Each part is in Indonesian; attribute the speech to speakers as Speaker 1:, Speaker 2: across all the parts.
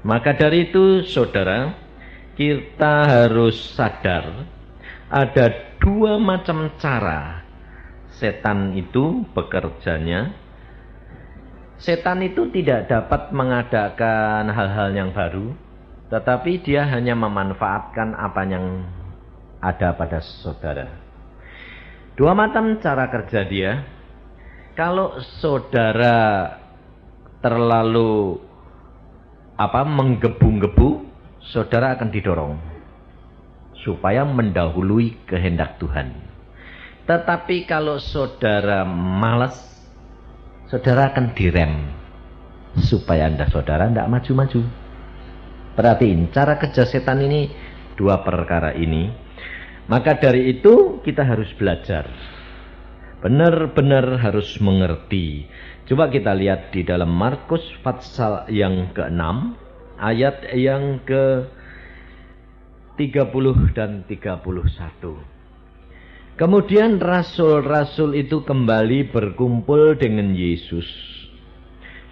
Speaker 1: Maka dari itu saudara, kita harus sadar ada dua macam cara setan itu bekerjanya. Setan itu tidak dapat mengadakan hal-hal yang baru, tetapi dia hanya memanfaatkan apa yang ada pada saudara. Dua macam cara kerja dia. Kalau saudara terlalu menggebu-gebu, saudara akan didorong supaya mendahului kehendak Tuhan. Tetapi kalau saudara malas, saudara akan direm supaya saudara tidak maju-maju. Perhatiin cara kerja setan ini, dua perkara ini. Maka dari itu kita harus belajar, benar-benar harus mengerti. Coba kita lihat di dalam Markus pasal yang ke-6 ayat yang ke-30 dan 31. Kemudian rasul-rasul itu kembali berkumpul dengan Yesus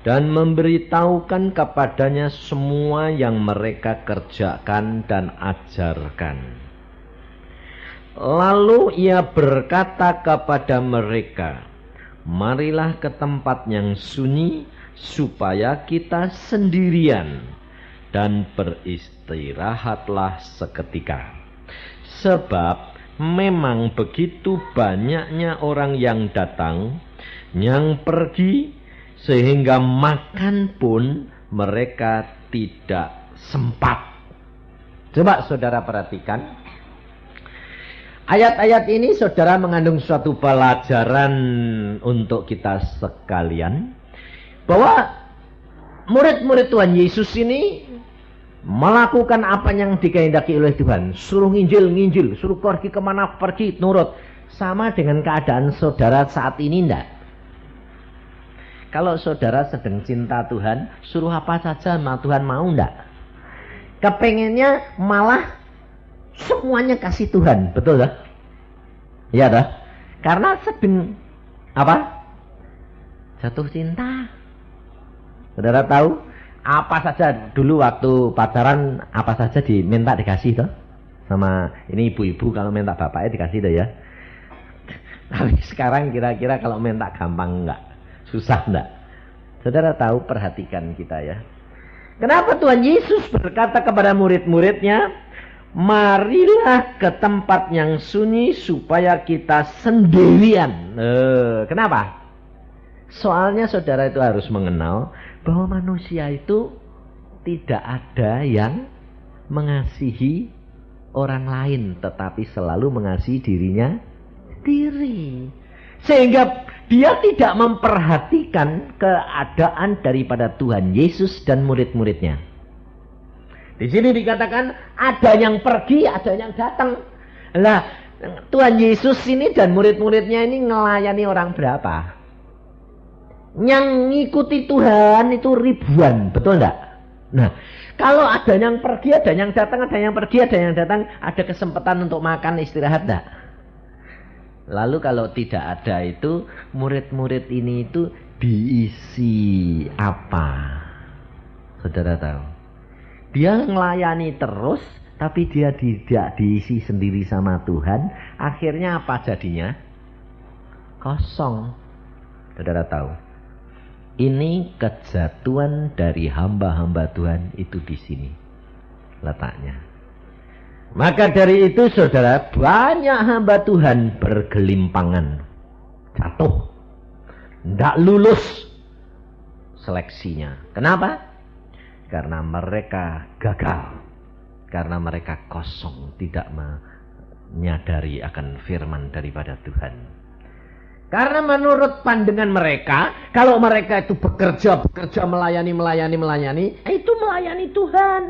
Speaker 1: dan memberitahukan kepadanya semua yang mereka kerjakan dan ajarkan. Lalu ia berkata kepada mereka, marilah ke tempat yang sunyi supaya kita sendirian dan beristirahatlah seketika. Sebab memang begitu banyaknya orang yang datang, yang pergi, sehingga makan pun mereka tidak sempat. Coba saudara perhatikan. Ayat-ayat ini saudara mengandung suatu pelajaran untuk kita sekalian, bahwa murid-murid Tuhan Yesus ini melakukan apa yang dikehendaki oleh Tuhan. Suruh nginjil, suruh pergi kemana pergi, nurut. Sama dengan keadaan saudara saat ini enggak? Kalau saudara sedang cinta Tuhan, suruh apa saja Tuhan mau enggak? Kepengennya malah semuanya kasih Tuhan, betul dah? Iya dah. Karena sedang jatuh cinta. Saudara tahu apa saja dulu waktu pacaran, apa saja diminta dikasih toh? Sama ini ibu-ibu kalau minta bapaknya dikasih toh ya. Tapi sekarang kira-kira kalau minta gampang enggak? Susah enggak? Saudara tahu, perhatikan kita ya. Kenapa Tuhan Yesus berkata kepada murid-muridnya, marilah ke tempat yang sunyi supaya kita sendirian. Kenapa? Soalnya saudara itu harus mengenal bahwa manusia itu tidak ada yang mengasihi orang lain, tetapi selalu mengasihi dirinya sendiri. Sehingga dia tidak memperhatikan keadaan daripada Tuhan Yesus dan murid-muridnya. Di sini dikatakan ada yang pergi, ada yang datang. Lah, Tuhan Yesus ini dan murid-muridnya ini ngelayani orang berapa? Yang ngikuti Tuhan itu ribuan, betul enggak? Nah, kalau ada yang pergi, ada yang datang, ada yang pergi, ada yang datang, ada kesempatan untuk makan, istirahat enggak? Lalu kalau tidak ada itu, murid-murid ini itu diisi apa? Saudara tahu? Dia ngelayani terus, tapi dia tidak diisi sendiri sama Tuhan. Akhirnya apa jadinya? Kosong. Saudara tahu? Ini kejatuhan dari hamba-hamba Tuhan itu di sini letaknya. Maka dari itu saudara, banyak hamba Tuhan bergelimpangan, jatuh, tidak lulus seleksinya. Kenapa? Karena mereka gagal, karena mereka kosong, tidak menyadari akan firman daripada Tuhan. Karena menurut pandangan mereka, kalau mereka itu bekerja, melayani, itu melayani Tuhan.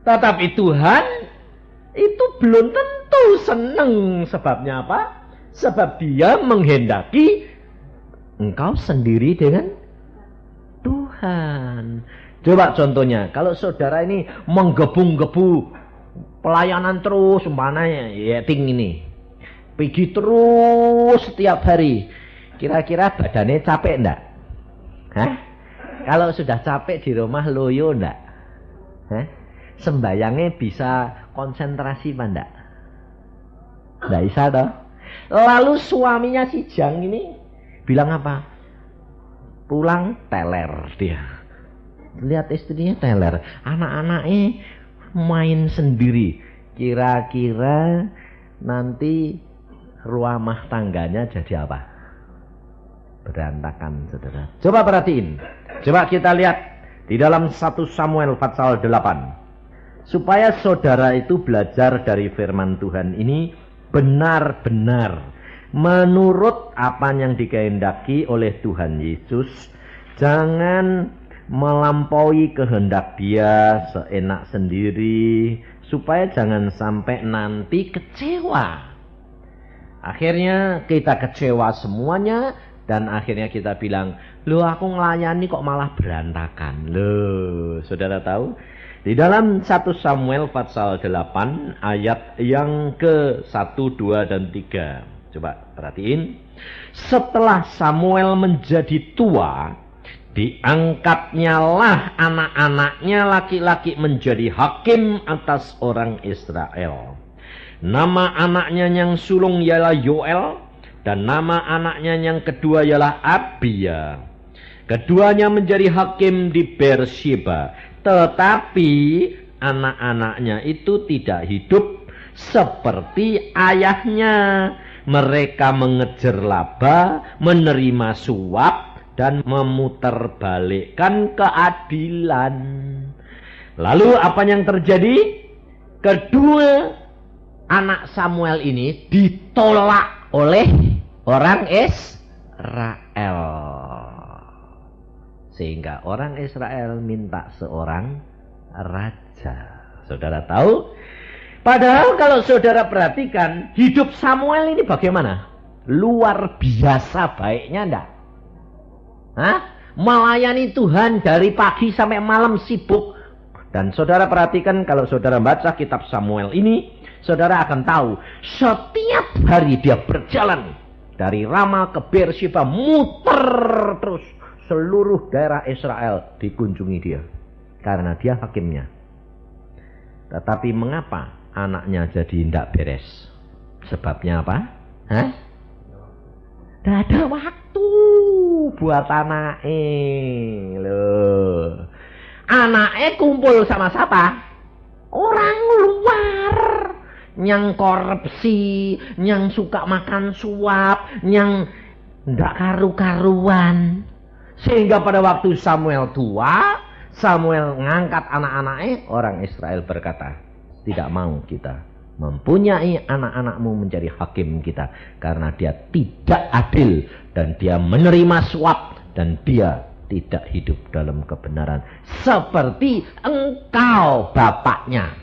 Speaker 1: Tetapi Tuhan itu belum tentu senang. Sebabnya apa? Sebab dia menghendaki engkau sendiri dengan Tuhan. Coba contohnya, kalau saudara ini menggebu-gebu pelayanan terus, umpamanya ya ini. Pergi terus setiap hari. Kira-kira badannya capek enggak? Hah? Kalau sudah capek di rumah loyo enggak? Sembayangnya bisa konsentrasi apa enggak? Enggak bisa toh. Lalu suaminya si Jang ini bilang apa? Pulang teler dia. Lihat istrinya teler, anak-anaknya main sendiri. Kira-kira nanti rumah tangganya jadi apa? Berantakan, saudara. Coba perhatiin. Coba kita lihat di dalam 1 Samuel pasal 8. Supaya saudara itu belajar dari firman Tuhan ini benar-benar menurut apa yang dikehendaki oleh Tuhan Yesus. Jangan melampaui kehendak dia seenak sendiri, supaya jangan sampai nanti kecewa. Akhirnya kita kecewa semuanya, dan akhirnya kita bilang, loh aku ngelayani kok malah berantakan. Loh, saudara tahu? Di dalam 1 Samuel pasal 8 ayat yang ke-1, 2, dan 3. Coba perhatiin. Setelah Samuel menjadi tua, diangkatnya lah anak-anaknya laki-laki menjadi hakim atas orang Israel. Nama anaknya yang sulung ialah Yoel, dan nama anaknya yang kedua ialah Abia. Keduanya menjadi hakim di Beersheba. Tetapi anak-anaknya itu tidak hidup seperti ayahnya. Mereka mengejar laba, menerima suap, dan memutarbalikkan keadilan. Lalu apa yang terjadi? Kedua anak Samuel ini ditolak oleh orang Israel. Sehingga orang Israel minta seorang raja. Saudara tahu? Padahal kalau saudara perhatikan, hidup Samuel ini bagaimana? Luar biasa baiknya enggak? Melayani Tuhan dari pagi sampai malam sibuk. Dan saudara perhatikan, kalau saudara baca kitab Samuel ini, saudara akan tahu setiap hari dia berjalan dari Rama ke Beersheba, muter terus. Seluruh daerah Israel dikunjungi dia. Karena dia hakimnya. Tetapi mengapa anaknya jadi tidak beres? Sebabnya apa? Tidak ada waktu buat anaknya. Loh. Anaknya kumpul sama siapa? Orang luar. Yang korupsi, yang suka makan suap, yang tidak karu-karuan. Sehingga pada waktu Samuel tua, Samuel ngangkat anak-anaknya, orang Israel berkata, tidak mau kita mempunyai anak-anakmu menjadi hakim kita. Karena dia tidak adil, dan dia menerima suap, dan dia tidak hidup dalam kebenaran. Seperti engkau bapaknya.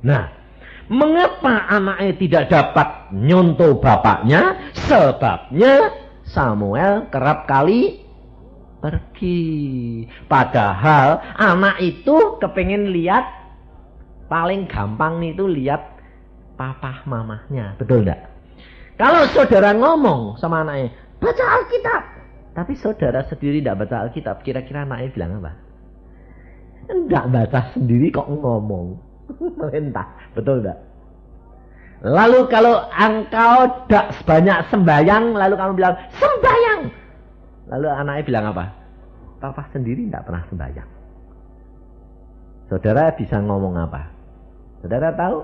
Speaker 1: Nah, mengapa anaknya tidak dapat nyontoh bapaknya? Sebabnya Samuel kerap kali pergi. Padahal anak itu kepengen lihat, paling gampang itu lihat papa mamahnya. Betul enggak? Kalau saudara ngomong sama anaknya, baca Alkitab, tapi saudara sendiri tidak baca Alkitab, kira-kira anaknya bilang apa? Enggak baca sendiri kok ngomong. Melintah. Betul enggak? Lalu kalau engkau tidak sebanyak sembayang, lalu kamu bilang sembayang, lalu anaknya bilang apa? Papa sendiri tidak pernah sembahyang. Saudara bisa ngomong apa? Saudara tahu?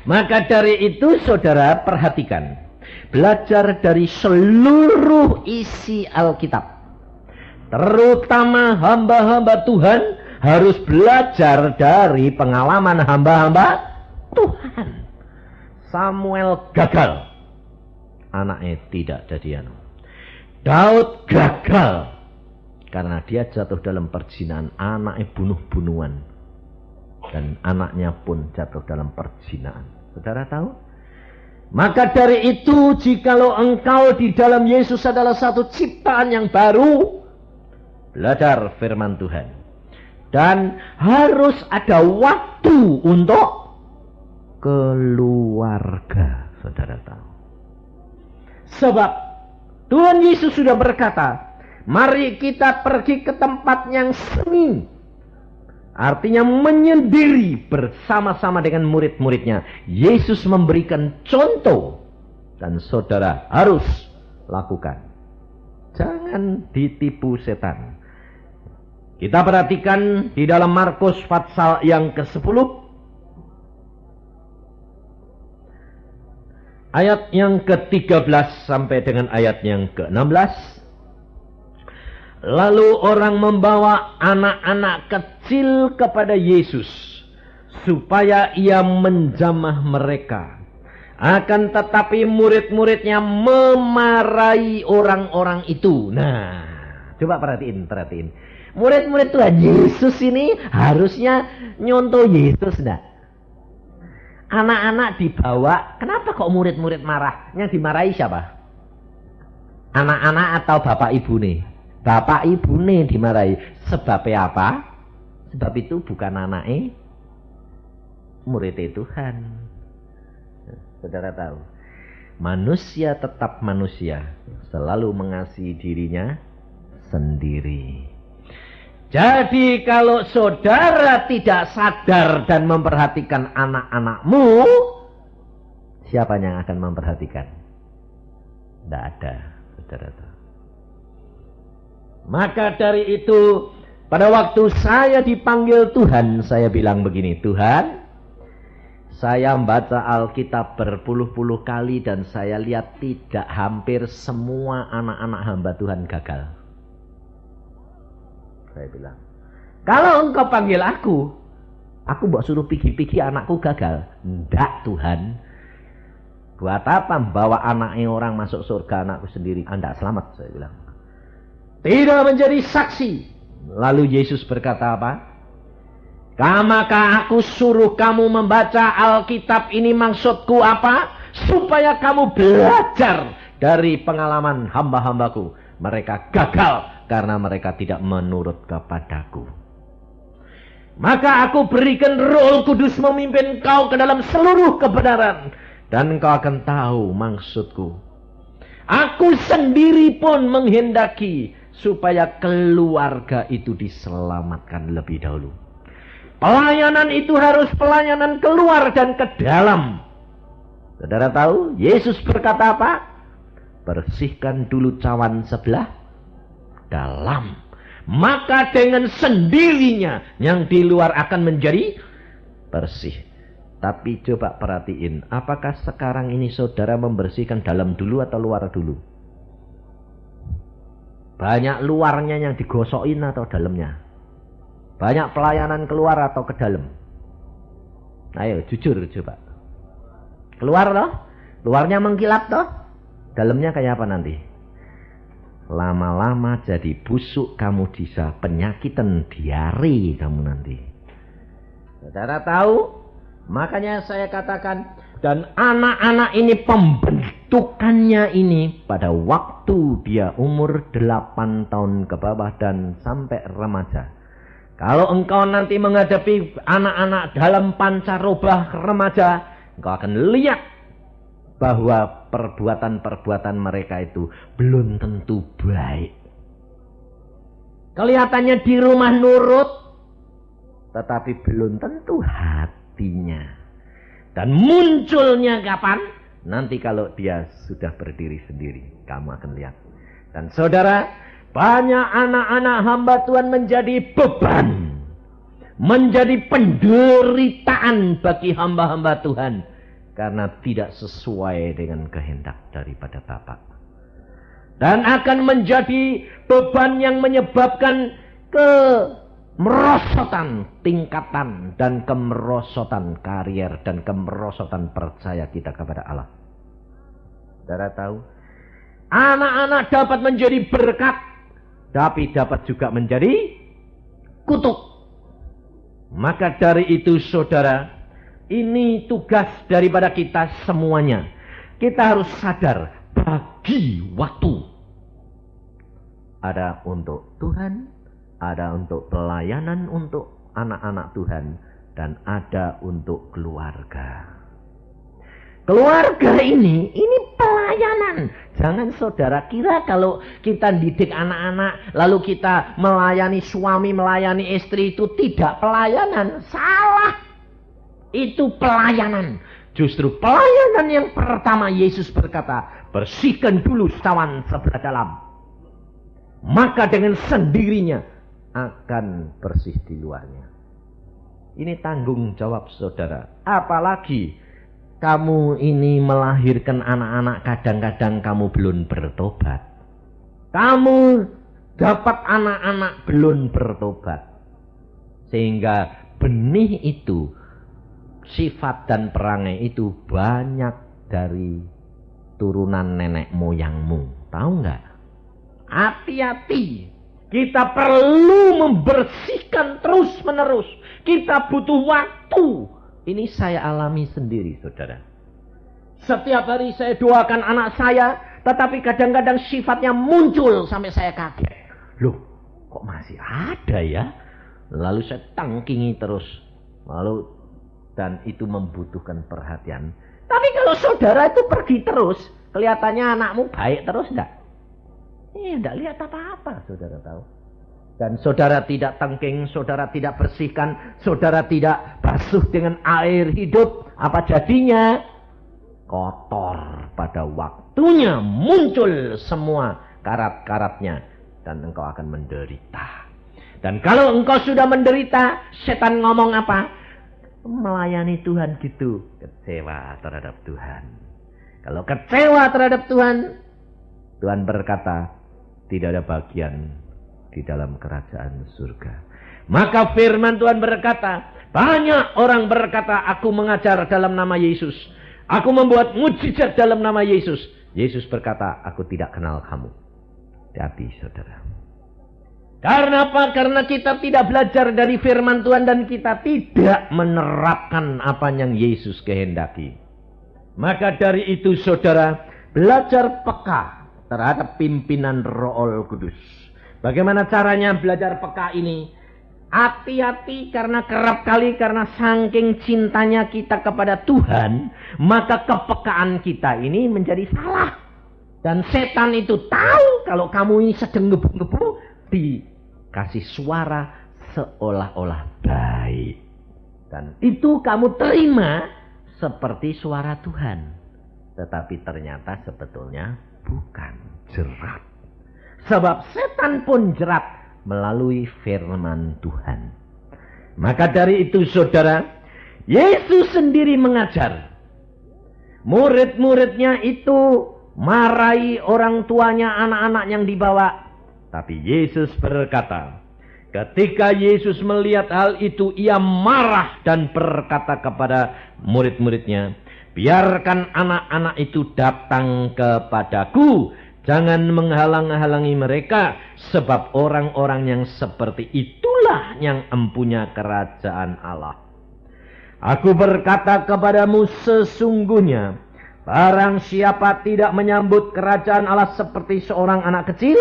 Speaker 1: Maka dari itu saudara perhatikan. Belajar dari seluruh isi Alkitab. Terutama hamba-hamba Tuhan harus belajar dari pengalaman hamba-hamba Tuhan. Samuel gagal. Anaknya tidak jadi anak. Daud gagal karena dia jatuh dalam perzinahan. Anaknya bunuh-bunuhan, dan anaknya pun jatuh dalam perzinahan. Saudara tahu? Maka dari itu, jikalau engkau di dalam Yesus adalah satu ciptaan yang baru, belajar firman Tuhan, dan harus ada waktu untuk keluarga. Saudara tahu? Sebab Tuhan Yesus sudah berkata, mari kita pergi ke tempat yang sunyi. Artinya menyendiri bersama-sama dengan murid-muridnya. Yesus memberikan contoh dan saudara harus lakukan. Jangan ditipu setan. Kita perhatikan di dalam Markus pasal yang ke-10. Ayat yang ke-13 sampai dengan ayat yang ke-16. Lalu orang membawa anak-anak kecil kepada Yesus supaya ia menjamah mereka. Akan tetapi murid-muridnya memarahi orang-orang itu. Nah, coba perhatiin. Murid-murid Tuhan Yesus ini harusnya nyontoh Yesus, enggak? Anak-anak dibawa, kenapa kok murid-murid marah? Yang dimarahi siapa? Anak-anak atau bapak ibu nih? Bapak ibu nih dimarahi. Sebabnya apa? Sebab itu bukan anaknya murid Tuhan. Saudara tahu, manusia tetap manusia, selalu mengasihi dirinya sendiri. Jadi kalau saudara tidak sadar dan memperhatikan anak-anakmu, siapa yang akan memperhatikan? Tidak ada, saudara tahu. Maka dari itu, pada waktu saya dipanggil Tuhan, saya bilang begini, Tuhan, saya membaca Alkitab berpuluh-puluh kali dan saya lihat tidak hampir semua anak-anak hamba Tuhan gagal. Saya bilang, kalau engkau panggil aku mau suruh pikir-pikir anakku gagal. Enggak Tuhan. Buat apa membawa anaknya orang masuk surga, anakku sendiri Anda selamat, saya bilang. Tidak menjadi saksi. Lalu Yesus berkata apa? Maka aku suruh kamu membaca Alkitab ini, maksudku apa? Supaya kamu belajar dari pengalaman hamba-hambaku. Mereka gagal karena mereka tidak menurut kepadaku. Maka aku berikan Roh Kudus memimpin kau ke dalam seluruh kebenaran. Dan kau akan tahu maksudku. Aku sendiri pun menghendaki supaya keluarga itu diselamatkan lebih dahulu. Pelayanan itu harus pelayanan keluar dan ke dalam. Saudara tahu, Yesus berkata apa? Bersihkan dulu cawan sebelah dalam. Maka dengan sendirinya yang di luar akan menjadi bersih. Tapi coba perhatiin, apakah sekarang ini saudara membersihkan dalam dulu atau luar dulu? Banyak luarnya yang digosokin atau dalamnya? Banyak pelayanan keluar atau ke dalam? Ayo jujur coba. Keluar toh? Luarnya mengkilap toh? Dalamnya kayak apa nanti? Lama-lama jadi busuk, kamu bisa penyakitan diare kamu nanti. Saudara tahu? Makanya saya katakan, dan anak-anak ini pembentukannya ini pada waktu dia umur 8 tahun ke bawah dan sampai remaja. Kalau engkau nanti menghadapi anak-anak dalam pancaroba remaja, engkau akan lihat bahwa perbuatan-perbuatan mereka itu belum tentu baik. Kelihatannya di rumah nurut, tetapi belum tentu hatinya. Dan munculnya kapan? Nanti kalau dia sudah berdiri sendiri, kamu akan lihat. Dan saudara, banyak anak-anak hamba Tuhan menjadi beban, menjadi penderitaan bagi hamba-hamba Tuhan, karena tidak sesuai dengan kehendak daripada Bapa. Dan akan menjadi beban yang menyebabkan kemerosotan tingkatan dan kemerosotan karier dan kemerosotan percaya kita kepada Allah. Saudara tahu, anak-anak dapat menjadi berkat, tapi dapat juga menjadi kutuk. Maka dari itu saudara, ini tugas daripada kita semuanya. Kita harus sadar, bagi waktu. Ada untuk Tuhan, ada untuk pelayanan untuk anak-anak Tuhan, dan ada untuk keluarga. Keluarga ini pelayanan pelayanan. Jangan saudara kira kalau kita didik anak-anak, lalu kita melayani suami, melayani istri itu tidak pelayanan. Salah. Itu pelayanan. Justru pelayanan yang pertama Yesus berkata, bersihkan dulu sawan sebelah dalam. Maka dengan sendirinya akan bersih di luarnya. Ini tanggung jawab saudara. Apalagi kamu ini melahirkan anak-anak, kadang-kadang kamu belum bertobat. Kamu dapat anak-anak belum bertobat. Sehingga benih itu, sifat dan perangai itu banyak dari turunan nenek moyangmu. Tahu nggak? Hati-hati. Kita perlu membersihkan terus menerus. Kita butuh waktu. Ini saya alami sendiri, saudara. Setiap hari saya doakan anak saya, tetapi kadang-kadang sifatnya muncul sampai saya kaget. Loh, kok masih ada ya? Lalu saya tangkingi terus. Dan itu membutuhkan perhatian. Tapi kalau saudara itu pergi terus, kelihatannya anakmu baik terus enggak? Enggak lihat apa-apa, saudara tahu. Dan saudara tidak tangking, saudara tidak bersihkan, saudara tidak basuh dengan air hidup, apa jadinya? Kotor. Pada waktunya muncul semua karat-karatnya dan engkau akan menderita. Dan kalau engkau sudah menderita, setan ngomong apa? Melayani Tuhan gitu, kecewa terhadap Tuhan. Kalau kecewa terhadap Tuhan, Tuhan berkata, tidak ada bagian di dalam kerajaan surga. Maka firman Tuhan berkata, banyak orang berkata, aku mengajar dalam nama Yesus, aku membuat mujizat dalam nama Yesus. Yesus berkata, aku tidak kenal kamu. Hati-hati saudara. Karena apa? Karena kita tidak belajar dari firman Tuhan dan kita tidak menerapkan apa yang Yesus kehendaki. Maka dari itu saudara, belajar peka terhadap pimpinan Roh Kudus. Bagaimana caranya belajar peka ini? Hati-hati karena kerap kali karena saking cintanya kita kepada Tuhan, maka kepekaan kita ini menjadi salah. Dan setan itu tahu kalau kamu ini sedang ngebu-ngebu, dikasih suara seolah-olah baik. Dan itu kamu terima seperti suara Tuhan. Tetapi ternyata sebetulnya bukan, jerat. Sebab setan pun jerat melalui firman Tuhan. Maka dari itu saudara, Yesus sendiri mengajar. Murid-muridnya itu marahi orang tuanya anak-anak yang dibawa. Tapi Yesus berkata, ketika Yesus melihat hal itu, ia marah dan berkata kepada murid-muridnya, biarkan anak-anak itu datang kepadaku. Jangan menghalang-halangi mereka. Sebab orang-orang yang seperti itulah yang empunya kerajaan Allah. Aku berkata kepadamu sesungguhnya, barang siapa tidak menyambut kerajaan Allah seperti seorang anak kecil,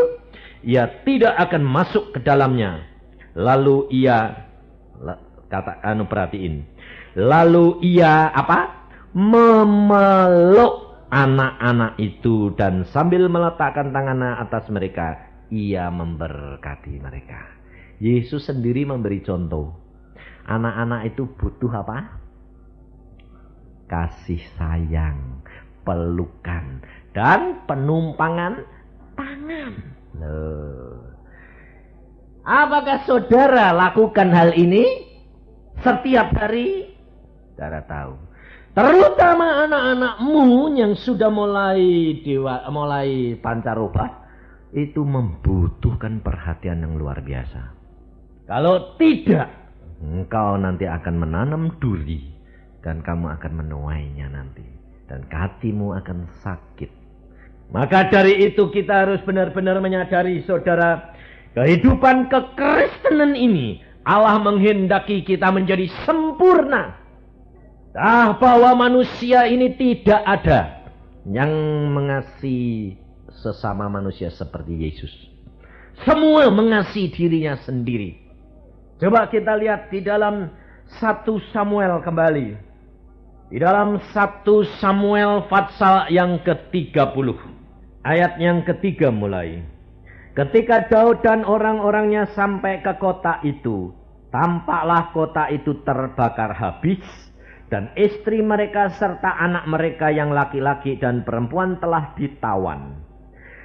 Speaker 1: ia tidak akan masuk ke dalamnya. Lalu ia, perhatiin. Lalu ia apa? Memeluk anak-anak itu dan sambil meletakkan tangannya atas mereka, ia memberkati mereka. Yesus sendiri memberi contoh. Anak-anak itu butuh apa? Kasih sayang, pelukan, dan penumpangan tangan. Loh. Apakah saudara lakukan hal ini setiap hari? Saudara tahu. Terutama anak-anakmu yang sudah mulai pancaroba, itu membutuhkan perhatian yang luar biasa. Kalau tidak, engkau nanti akan menanam duri dan kamu akan menuainya nanti, dan hatimu akan sakit. Maka dari itu kita harus benar-benar menyadari saudara, kehidupan kekristenan ini Allah menghendaki kita menjadi sempurna. Bahwa manusia ini tidak ada yang mengasihi sesama manusia seperti Yesus. Semua mengasihi dirinya sendiri. Coba kita lihat di dalam 1 Samuel kembali. Di dalam 1 Samuel pasal yang ke-30. Ayat yang ketiga mulai. Ketika Daud dan orang-orangnya sampai ke kota itu, tampaklah kota itu terbakar habis, dan istri mereka serta anak mereka yang laki-laki dan perempuan telah ditawan.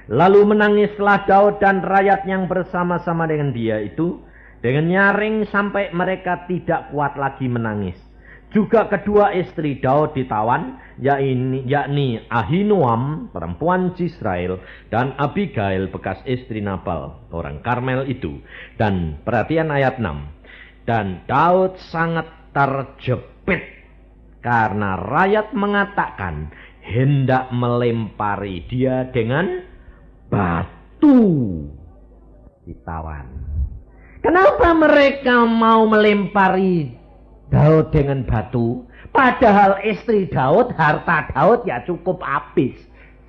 Speaker 1: Lalu menangislah Daud dan rakyat yang bersama-sama dengan dia itu, dengan nyaring sampai mereka tidak kuat lagi menangis. Juga kedua istri Daud ditawan, yakni Ahinoam, perempuan Jisrael, dan Abigail, bekas istri Nabal, orang Karmel itu. Dan perhatian ayat 6. Dan Daud sangat terjepit, karena rakyat mengatakan hendak melempari dia dengan batu. Ditawan. Kenapa mereka mau melempari Daud dengan batu? Padahal istri Daud, harta Daud ya cukup habis.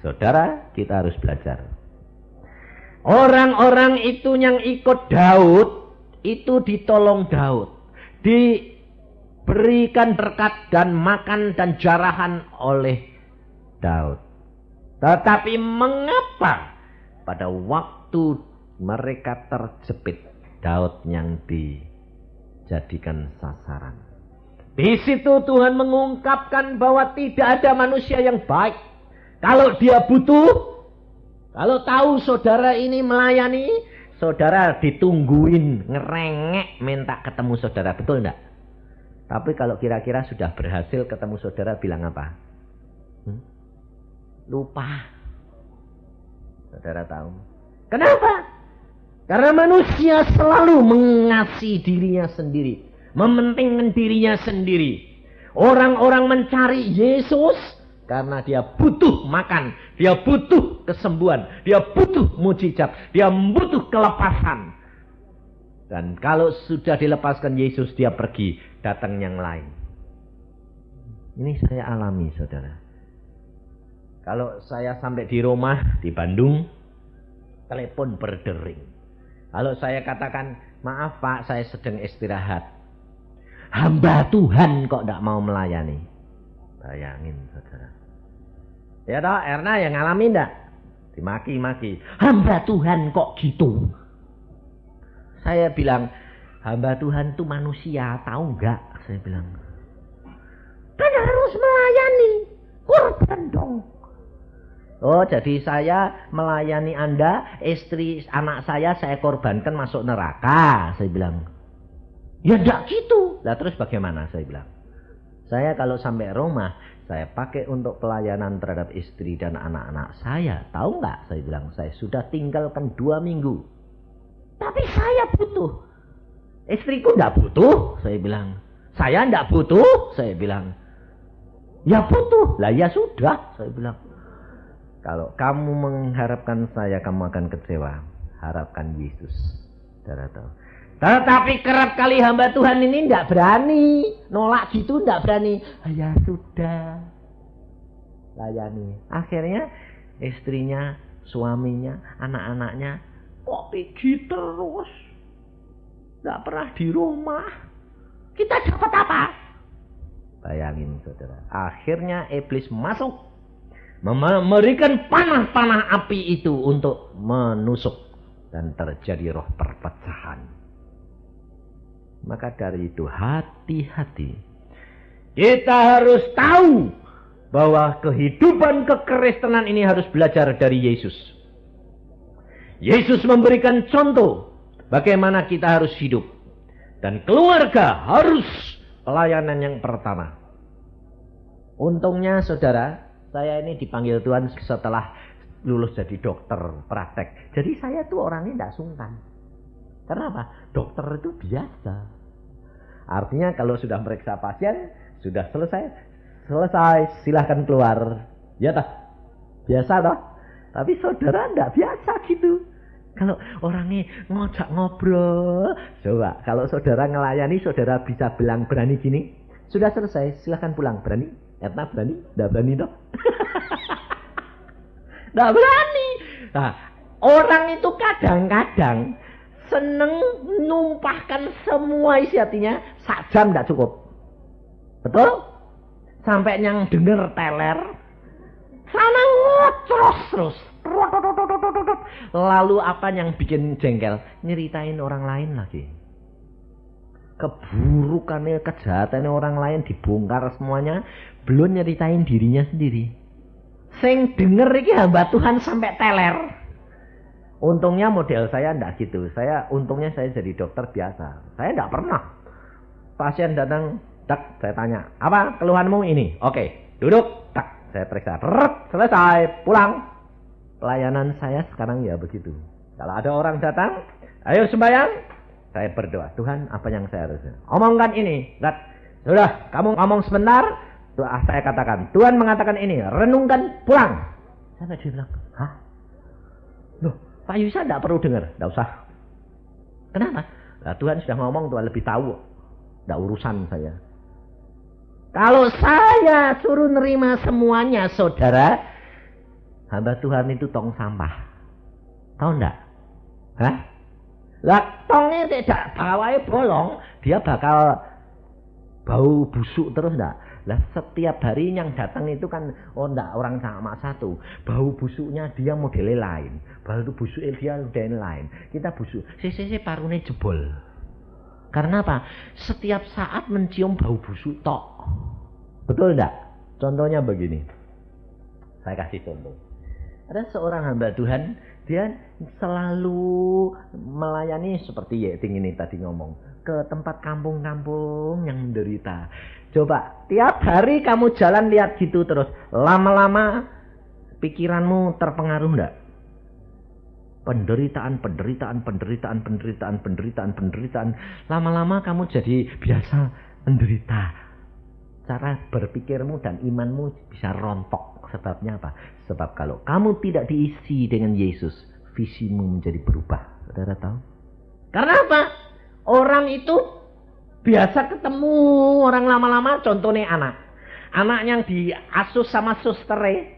Speaker 1: Saudara, kita harus belajar. Orang-orang itu yang ikut Daud, itu ditolong Daud. Diberikan berkat dan makan dan jarahan oleh Daud. Tetapi mengapa pada waktu mereka terjepit, Daud yang dijadikan sasaran? Di situ Tuhan mengungkapkan bahwa tidak ada manusia yang baik. Kalau dia butuh, kalau tahu saudara ini melayani, saudara ditungguin, ngerengek, minta ketemu saudara. Betul enggak? Tapi kalau kira-kira sudah berhasil ketemu saudara, bilang apa? Lupa. Saudara tahu. Kenapa? Karena manusia selalu mengasihi dirinya sendiri, mementingkan dirinya sendiri. Orang-orang mencari Yesus karena dia butuh makan, dia butuh kesembuhan, dia butuh mujizat, dia butuh kelepasan. Dan kalau sudah dilepaskan Yesus, dia pergi, datang yang lain. Ini saya alami, saudara. Kalau saya sampai di rumah, di Bandung, telepon berdering. Kalau saya katakan, maaf Pak, saya sedang istirahat. Hamba Tuhan kok tidak mau melayani. Bayangin, saudara. Ya toh, Erna yang ngalamin enggak? Dimaki-maki. Hamba Tuhan kok gitu? Saya bilang, hamba Tuhan itu manusia, tahu enggak? Saya bilang, kan harus melayani. Korban dong. Oh, jadi saya melayani Anda, istri anak saya korbankan masuk neraka. Saya bilang, ya enggak gitu. Lah terus bagaimana? Saya bilang, saya kalau sampai rumah, saya pakai untuk pelayanan terhadap istri dan anak-anak saya. Tahu nggak? Saya bilang, saya sudah tinggalkan 2 minggu. Tapi saya butuh. Istriku nggak butuh. Saya bilang, saya nggak butuh. Saya bilang, ya butuh. Lah ya sudah. Saya bilang, kalau kamu mengharapkan saya, kamu akan kecewa. Harapkan Yesus. Saudara tahu. Tetapi kerap kali hamba Tuhan ini tidak berani. Nolak gitu tidak berani. Ya sudah. Layani. Akhirnya istrinya, suaminya, anak-anaknya kok pergi terus. Tidak pernah di rumah. Kita dapat apa? Bayangin saudara. Akhirnya iblis masuk. Memberikan panah-panah api itu untuk menusuk. Dan terjadi roh perpecahan. Maka dari itu hati-hati. Kita harus tahu bahwa kehidupan kekristenan ini harus belajar dari Yesus. Yesus memberikan contoh bagaimana kita harus hidup. Dan keluarga harus pelayanan yang pertama. Untungnya saudara, saya ini dipanggil Tuhan setelah lulus jadi dokter praktek. Jadi saya tuh orangnya tidak sungkan. Kenapa? Dokter itu biasa. Artinya kalau sudah meriksa pasien, sudah selesai, silahkan keluar. Ya toh? Biasa toh? Tapi saudara enggak biasa gitu. Kalau orangnya ngajak ngobrol, coba kalau saudara ngelayani, saudara bisa bilang berani gini, sudah selesai, silahkan pulang. Berani? Etna berani? Enggak berani toh? Enggak berani. Nah, orang itu kadang-kadang seneng numpahkan semua isi hatinya, 1 jam tidak cukup. Betul? Sampai yang denger teler, sana ngocros terus. Lalu apa yang bikin jengkel? Nyeritain orang lain lagi. Keburukannya, kejahatannya orang lain dibongkar semuanya, belum nyeritain dirinya sendiri. Sing denger iki hamba Tuhan sampai teler. Untungnya model saya ndak gitu. Untungnya saya jadi dokter biasa. Saya ndak pernah. Pasien datang, tak saya tanya, apa keluhanmu ini? Oke, duduk, tak saya periksa, selesai, pulang. Pelayanan saya sekarang ya begitu. Kalau ada orang datang, ayo sembahyang, saya berdoa, Tuhan apa yang saya harus omongkan ini? Sudah, kamu ngomong sebentar, saya katakan, Tuhan mengatakan ini, renungkan, pulang. Saya bilang, hah? Loh, Pak Yusa tidak perlu dengar, tidak usah. Kenapa? Nah, Tuhan sudah ngomong, Tuhan lebih tahu. Tidak urusan saya. Kalau saya suruh nerima semuanya, saudara, hamba Tuhan itu tong sampah. Tahu enggak? Hah? Lah, tongnya tidak bawahnya bolong, dia bakal bau busuk terus enggak? Lah, setiap hari yang datang itu kan, oh enggak, orang sama satu. Bau busuknya dia modelnya lain. Bau busuknya dia modelnya lain. Kita busuk, sisi parune jebol. Karena apa? Setiap saat mencium bau busuk tok. Betul enggak? Contohnya begini. Saya kasih contoh. Ada seorang hamba Tuhan, dia selalu melayani seperti Yeting ini tadi ngomong. Ke tempat kampung-kampung yang menderita. Coba, tiap hari kamu jalan lihat gitu terus. Lama-lama pikiranmu terpengaruh enggak? Penderitaan. Lama-lama kamu jadi biasa menderita. Cara berpikirmu dan imanmu bisa rontok. Sebabnya apa? Sebab kalau kamu tidak diisi dengan Yesus, visimu menjadi berubah. Saudara tahu? Karena apa? Orang itu biasa ketemu orang lama-lama, contohnya anak. Anak yang diasuh sama susternya.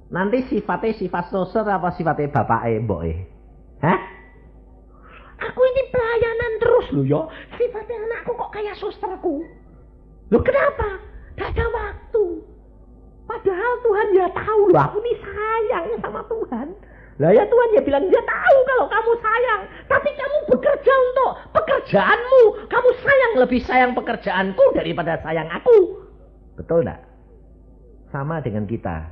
Speaker 1: Nanti sifatnya sifat suster apa sifatnya bapaknya, mboknya? Hah? Aku ini pelayanan terus loh ya. Sifatnya anakku kok kayak susterku. Loh kenapa? Gak ada waktu. Padahal Tuhan ya tahu loh, aku ini sayang sama Tuhan. Lah ya Tuhan ya bilang, dia tahu kalau kamu sayang. Tapi kamu bekerja untuk pekerjaanmu. Kamu lebih sayang pekerjaanku daripada sayang aku. Betul enggak? Sama dengan kita.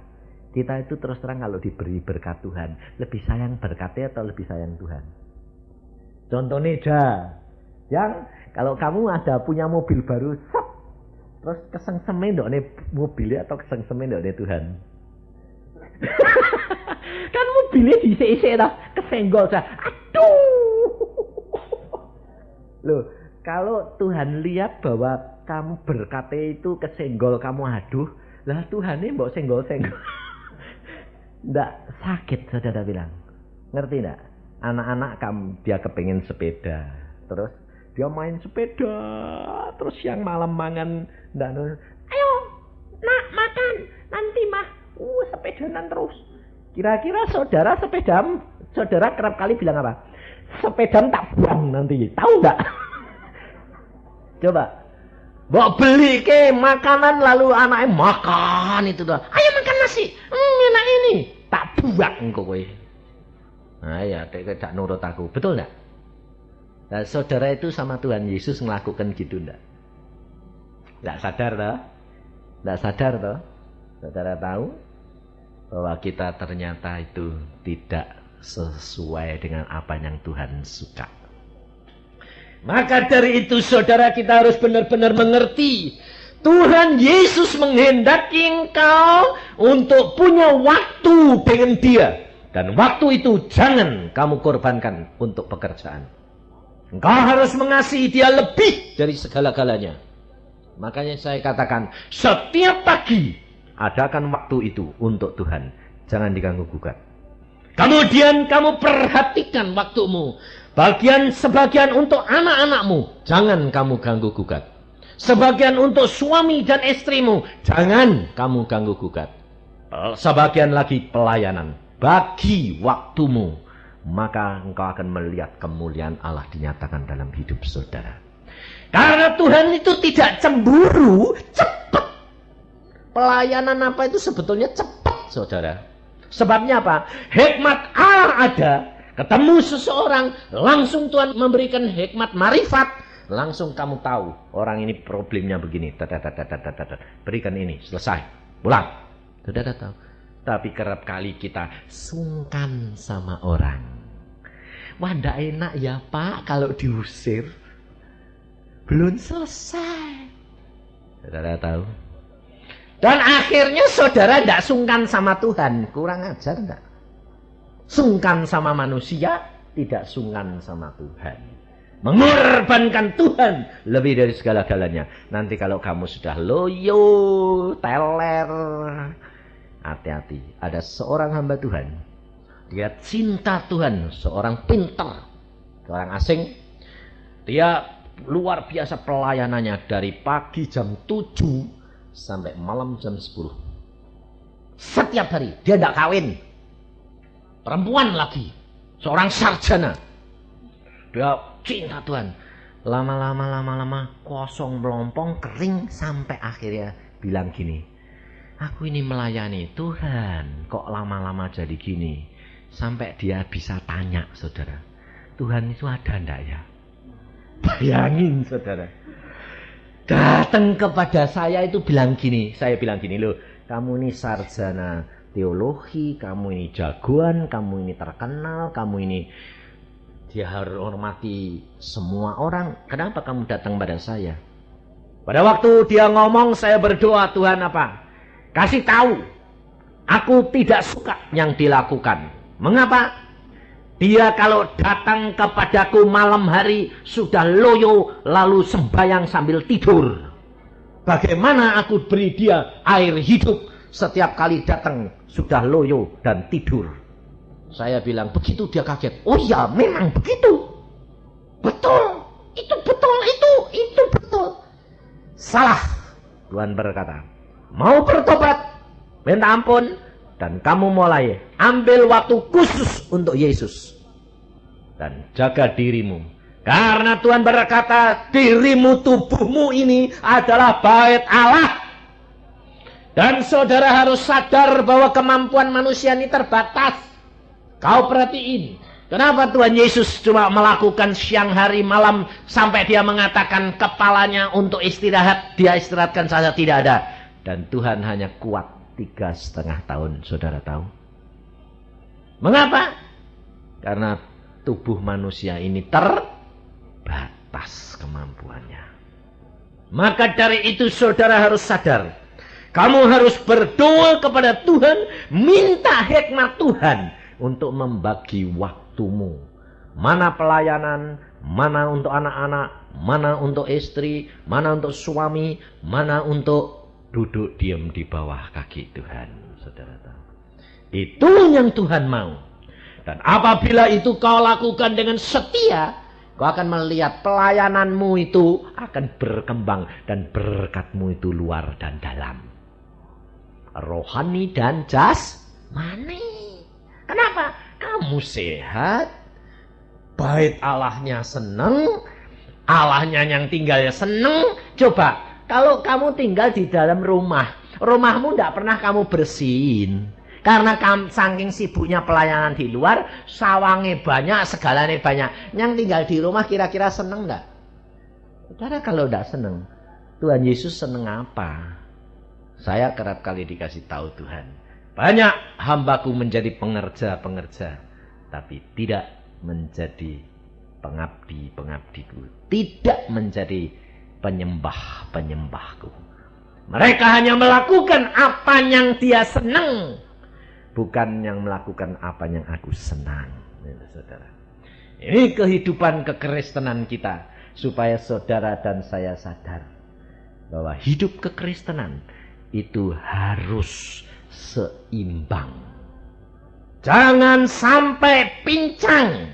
Speaker 1: Kita itu terus terang kalau diberi berkat Tuhan, lebih sayang berkatnya atau lebih sayang Tuhan? Contohnya yang kalau kamu ada punya mobil baru, terus kesengsemen dok nih mobilnya atau kesengsemen dok nih Tuhan? Kan mobilnya diisi-isi dah, kesenggol dah. Aduh. Loh, kalau Tuhan lihat bahwa kamu berkatnya itu kesenggol kamu aduh, lah Tuhan ini mbok senggol-senggol. Nggak sakit, saudara bilang. Ngerti nggak? Anak-anak kamu dia kepingin sepeda, terus dia main sepeda, terus siang malam mangan, ayo nak makan, nanti mah sepedanan terus. Kira-kira saudara kerap kali bilang apa? Sepedam tak buang nanti, tahu nggak? Coba, bawa beli ke makanan lalu anaknya makan itu dah. Ayo makan nasi, enak ini, tak buang kowe. Nah ya, tidak nurut aku, betul enggak? Nah, saudara itu sama Tuhan Yesus melakukan gitu enggak? Enggak sadar toh? Enggak sadar toh? Saudara tahu bahwa kita ternyata itu tidak sesuai dengan apa yang Tuhan suka. Maka dari itu saudara kita harus benar-benar mengerti. Tuhan Yesus menghendaki engkau untuk punya waktu dengan dia. Dan waktu itu jangan kamu korbankan untuk pekerjaan. Engkau harus mengasihi dia lebih dari segala-galanya. Makanya saya katakan, setiap pagi adakan waktu itu untuk Tuhan. Jangan diganggu-gugat. Kemudian kamu perhatikan waktumu. Sebagian untuk anak-anakmu. Jangan kamu ganggu-gugat. Sebagian untuk suami dan istrimu. Jangan kamu ganggu-gugat. Sebagian lagi pelayanan. Bagi waktumu, maka engkau akan melihat kemuliaan Allah dinyatakan dalam hidup saudara. Karena Tuhan itu tidak cemburu, cepat Pelayanan apa itu sebetulnya cepat, saudara. Sebabnya apa? Hikmat Allah ada. Ketemu seseorang, langsung Tuhan memberikan hikmat marifat. Langsung kamu tahu, orang ini problemnya begini. Berikan ini, selesai. Pulang. Saudara tahu. Tapi kerap kali kita sungkan sama orang. Wah, ndak enak ya Pak kalau diusir. Belum selesai. Saudara tahu. Dan akhirnya saudara tidak sungkan sama Tuhan. Kurang ajar enggak? Sungkan sama manusia, tidak sungkan sama Tuhan. Mengorbankan Tuhan lebih dari segala-galanya. Nanti kalau kamu sudah loyo, teler, hati-hati. Ada seorang hamba Tuhan. Dia cinta Tuhan, seorang pintar, seorang asing. Dia luar biasa pelayanannya dari pagi jam 7 sampai malam jam 10. Setiap hari. Dia tidak kawin. Perempuan lagi. Seorang sarjana. Dia cinta Tuhan. Lama-lama kosong melompong, kering. Sampai akhirnya bilang gini. Aku ini melayani Tuhan. Kok lama-lama jadi gini? Sampai dia bisa tanya, saudara. Tuhan itu ada enggak ya? Bayangin, saudara. Datang kepada saya itu bilang gini. Saya bilang gini, loh, kamu ini sarjana teologi, kamu ini jagoan, kamu ini terkenal, kamu ini dia harus hormati semua orang. Kenapa kamu datang pada saya? Pada waktu dia ngomong, saya berdoa, Tuhan apa? Kasih tahu, aku tidak suka yang dilakukan. Mengapa? Dia kalau datang kepadaku malam hari sudah loyo lalu sembahyang sambil tidur. Bagaimana aku beri dia air hidup setiap kali datang sudah loyo dan tidur. Saya bilang begitu, dia kaget. Oh ya, memang begitu. Betul. Itu betul, itu betul. Salah. Tuhan berkata, mau bertobat, minta ampun, dan kamu mulai ambil waktu khusus untuk Yesus. Dan jaga dirimu. Karena Tuhan berkata, dirimu, tubuhmu ini adalah bait Allah. Dan saudara harus sadar bahwa kemampuan manusia ini terbatas. Kau perhatiin. Kenapa Tuhan Yesus cuma melakukan siang hari malam sampai dia mengatakan kepalanya untuk istirahat. Dia istirahatkan saja, tidak ada. Dan Tuhan hanya kuat 3,5 tahun, saudara tahu. Mengapa? Karena tubuh manusia ini terbatas kemampuannya. Maka dari itu saudara harus sadar. Kamu harus berdoa kepada Tuhan, minta hikmat Tuhan untuk membagi waktumu. Mana pelayanan, mana untuk anak-anak, mana untuk istri, mana untuk suami, mana untuk duduk diam di bawah kaki Tuhan. Saudara tahu. Itu yang Tuhan mau. Dan apabila itu kau lakukan dengan setia, kau akan melihat pelayananmu itu akan berkembang. Dan berkatmu itu luar dan dalam. Rohani dan jasmani. Kenapa? Kamu sehat. Bait Allahnya seneng. Allahnya yang tinggalnya seneng. Coba, kalau kamu tinggal di dalam rumah, rumahmu tidak pernah kamu bersihin. Karena saking sibuknya pelayanan di luar, sawangnya banyak, segalanya banyak. Yang tinggal di rumah kira-kira seneng enggak? Saudara kalau enggak seneng, Tuhan Yesus seneng apa? Saya kerap kali dikasih tahu Tuhan. Banyak hambaku menjadi pengerja-pengerja, tapi tidak menjadi pengabdi-pengabdiku. Tidak menjadi penyembah-penyembahku. Mereka hanya melakukan apa yang dia senang. Bukan yang melakukan apa yang aku senang. Saudara. Ini kehidupan kekristenan kita. Supaya saudara dan saya sadar. Bahwa hidup kekristenan itu harus seimbang. Jangan sampai pincang.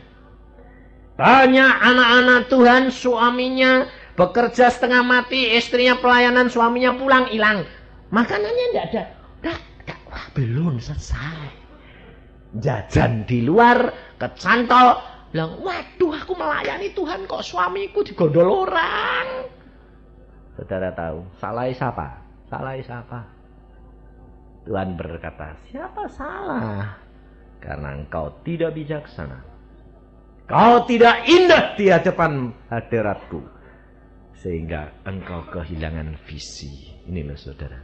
Speaker 1: Banyak anak-anak Tuhan suaminya bekerja setengah mati. Istrinya pelayanan, suaminya pulang hilang. Makanannya tidak ada. Wah, belum selesai. Jajan di luar, kecantol, bilang, waduh aku melayani Tuhan kok suamiku digondol orang. Saudara tahu, salah siapa? Salah siapa? Tuhan berkata, siapa salah? Karena engkau tidak bijaksana. Kau tidak indah di hadapan hadiratku. Sehingga engkau kehilangan visi. Ini loh saudara.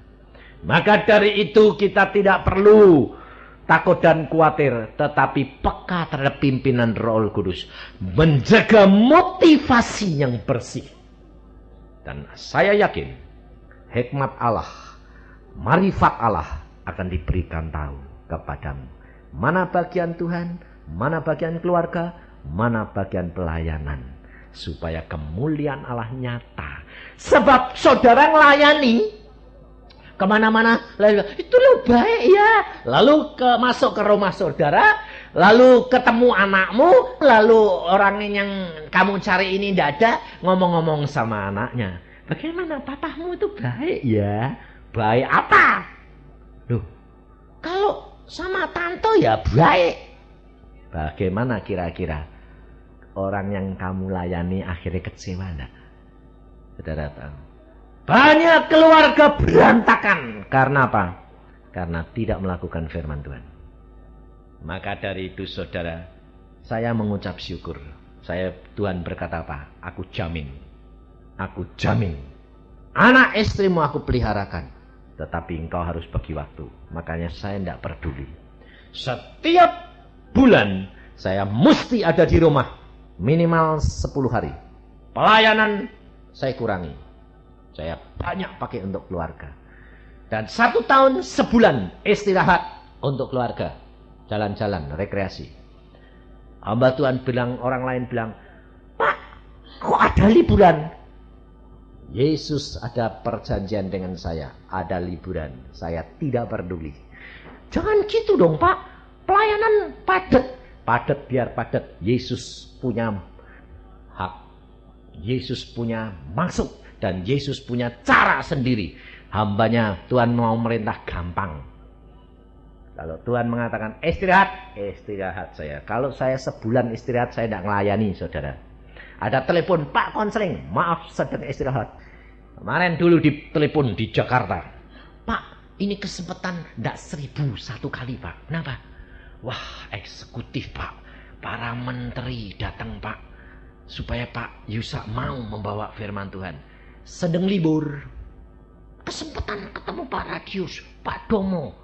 Speaker 1: Maka dari itu kita tidak perlu takut dan khawatir. Tetapi peka terhadap pimpinan Roh Kudus. Menjaga motivasi yang bersih. Dan saya yakin hikmat Allah, marifat Allah akan diberikan tahu kepadamu. Mana bagian Tuhan, mana bagian keluarga, mana bagian pelayanan. Supaya kemuliaan Allah nyata. Sebab saudara melayani kemana-mana, itu lo baik ya. Lalu masuk ke rumah saudara, lalu ketemu anakmu, lalu orang yang kamu cari ini tidak ada, ngomong-ngomong sama anaknya. Bagaimana papamu itu baik ya? Baik apa? Loh, kalau sama tante ya baik. Bagaimana kira-kira orang yang kamu layani akhirnya kecewa enggak? Saudara tahu. Banyak keluarga berantakan. Karena apa? Karena tidak melakukan firman Tuhan. Maka dari itu saudara, saya mengucap syukur. Tuhan berkata apa? Aku jamin. Aku jamin. Anak istrimu aku peliharakan. Tetapi engkau harus bagi waktu. Makanya saya tidak peduli. Setiap bulan saya mesti ada di rumah. Minimal 10 hari. Pelayanan saya kurangi. Saya banyak pakai untuk keluarga. Dan 1 tahun sebulan istirahat untuk keluarga. Jalan-jalan, rekreasi. Hamba Tuhan bilang, orang lain bilang, Pak, kok ada liburan? Yesus ada perjanjian dengan saya. Ada liburan. Saya tidak peduli. Jangan gitu dong Pak. Pelayanan padat. Padat biar padat. Yesus punya hak. Yesus punya maksud. Dan Yesus punya cara sendiri. Hambanya Tuhan mau merintah gampang. Kalau Tuhan mengatakan istirahat, istirahat saya. Kalau saya sebulan istirahat, saya tidak melayani saudara. Ada telepon, Pak konseling, maaf sedang istirahat. Kemarin dulu ditelepon di Jakarta. Pak, ini kesempatan tidak 1001 kali Pak. Kenapa? Wah, eksekutif Pak. Para menteri datang Pak. Supaya Pak Yusak mau membawa firman Tuhan. Sedang libur. Kesempatan ketemu Pak Radius, Pak Domo,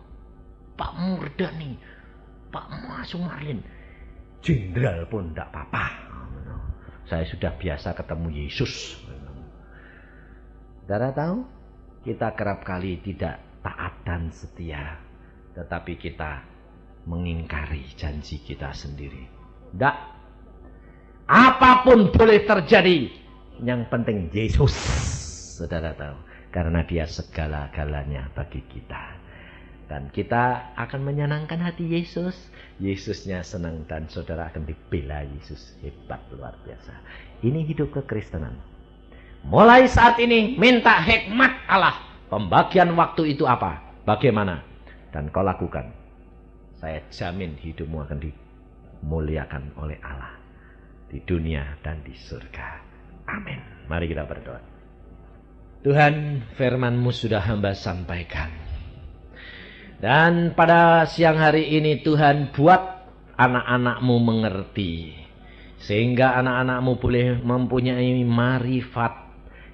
Speaker 1: Pak Murdani, Pak Sumarlin. Jenderal pun tidak apa-apa. Saya sudah biasa ketemu Yesus. Saudara tahu? Kita kerap kali tidak taat dan setia. Tetapi kita mengingkari janji kita sendiri. Tidak. Apapun boleh terjadi. Yang penting Yesus, saudara tahu, karena dia segala-galanya bagi kita. Dan kita akan menyenangkan hati Yesus. Yesusnya senang dan saudara akan dibela Yesus. Hebat, luar biasa. Ini hidup kekristenan. Mulai saat ini minta hikmat Allah. Pembagian waktu itu apa? Bagaimana? Dan kau lakukan. Saya jamin hidupmu akan dimuliakan oleh Allah. Di dunia dan di surga. Amin. Mari kita berdoa. Tuhan, firman-Mu sudah hamba sampaikan. Dan pada siang hari ini Tuhan buat anak-anak-Mu mengerti. Sehingga anak-anak-Mu boleh mempunyai marifat,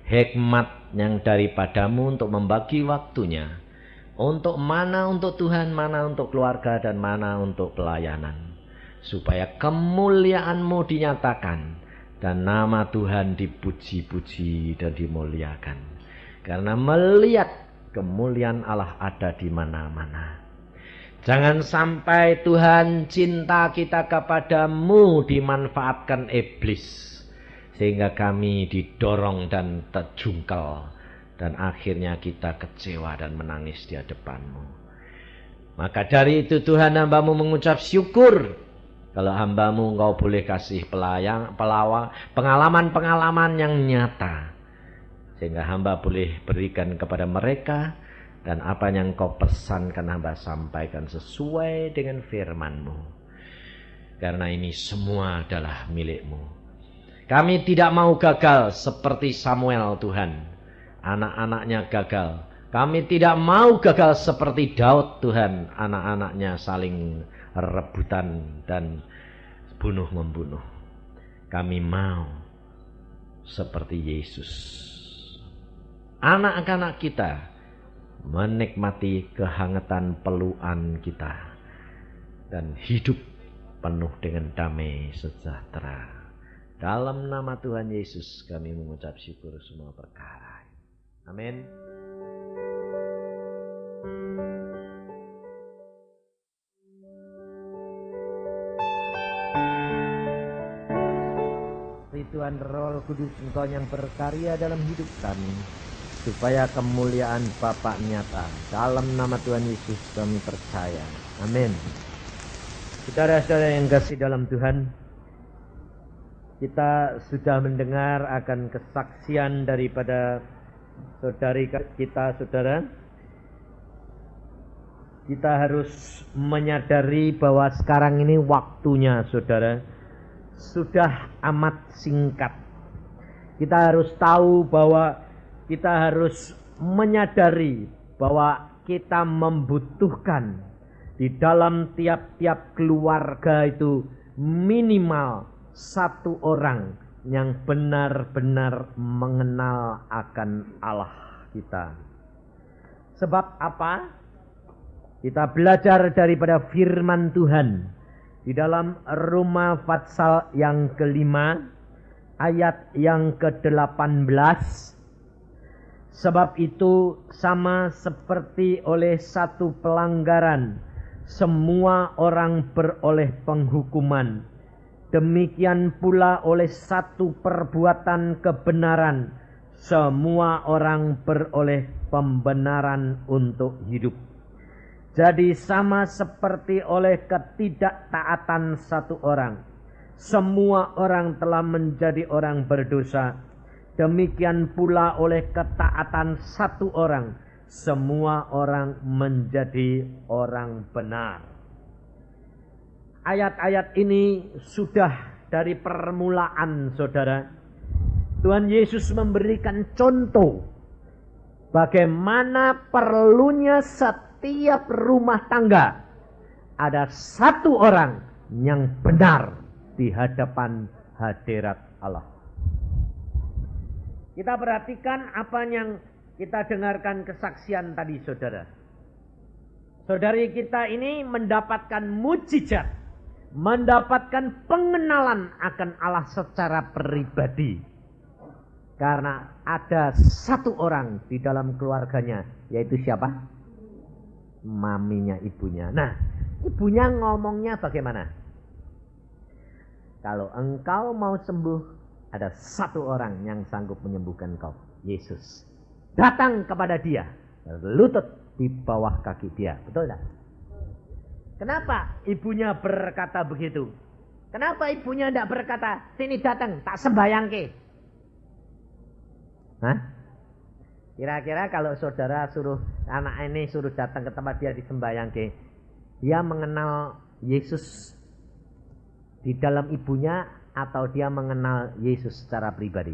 Speaker 1: hikmat yang daripadamu untuk membagi waktunya. Untuk mana untuk Tuhan, mana untuk keluarga, dan mana untuk pelayanan. Supaya kemuliaan-Mu dinyatakan. Dan nama Tuhan dipuji-puji dan dimuliakan. Karena melihat kemuliaan Allah ada di mana-mana. Jangan sampai Tuhan cinta kita kepadamu dimanfaatkan iblis. Sehingga kami didorong dan terjungkal. Dan akhirnya kita kecewa dan menangis di hadapan-Mu. Maka dari itu Tuhan hamba-Mu mengucap syukur. Kalau hamba-Mu Engkau boleh kasih pengalaman-pengalaman yang nyata. Sehingga hamba boleh berikan kepada mereka. Dan apa yang Engkau pesankan hamba sampaikan sesuai dengan firman-Mu. Karena ini semua adalah milik-Mu. Kami tidak mau gagal seperti Samuel Tuhan. Anak-anaknya gagal. Kami tidak mau gagal seperti Daud, Tuhan. Anak-anaknya saling rebutan dan bunuh-membunuh. Kami mau seperti Yesus. Anak-anak kita menikmati kehangatan pelukan kita dan hidup penuh dengan damai sejahtera. Dalam nama Tuhan Yesus kami mengucap syukur semua perkara. Amin. Tuhan Roh Kudus, Engkau yang berkarya dalam hidup kami, supaya kemuliaan Bapa nyata. Dalam nama Tuhan Yesus kami percaya. Amin. Saudara-saudara yang kasih dalam Tuhan, kita sudah mendengar akan kesaksian daripada saudari kita, saudara. Kita harus menyadari bahwa sekarang ini waktunya, saudara, sudah amat singkat. Kita harus tahu bahwa kita harus menyadari bahwa kita membutuhkan di dalam tiap-tiap keluarga itu minimal satu orang yang benar-benar mengenal akan Allah kita. Sebab apa? Kita belajar daripada firman Tuhan di dalam Roma pasal yang kelima ayat yang ke-18. Sebab itu sama seperti oleh satu pelanggaran semua orang beroleh penghukuman, demikian pula oleh satu perbuatan kebenaran semua orang beroleh pembenaran untuk hidup. Jadi sama seperti oleh ketidaktaatan satu orang, semua orang telah menjadi orang berdosa. Demikian pula oleh ketaatan satu orang, semua orang menjadi orang benar. Ayat-ayat ini sudah dari permulaan, saudara. Tuhan Yesus memberikan contoh bagaimana perlunya setiap rumah tangga ada satu orang yang benar di hadapan hadirat Allah. Kita perhatikan apa yang kita dengarkan kesaksian tadi, saudara. Saudari kita ini mendapatkan mujizat, mendapatkan pengenalan akan Allah secara pribadi. Karena ada satu orang di dalam keluarganya, yaitu siapa? Maminya, ibunya. Nah, ibunya ngomongnya bagaimana? Kalau engkau mau sembuh, ada satu orang yang sanggup menyembuhkan kau, Yesus. Datang kepada dia, lutut di bawah kaki dia. Betul tidak? Kenapa ibunya berkata begitu? Kenapa ibunya tidak berkata, sini datang, tak sembayang ke? Hah? Kira-kira kalau saudara suruh anak ini suruh datang ke tempat dia disembayang ke, dia mengenal Yesus di dalam ibunya atau dia mengenal Yesus secara pribadi?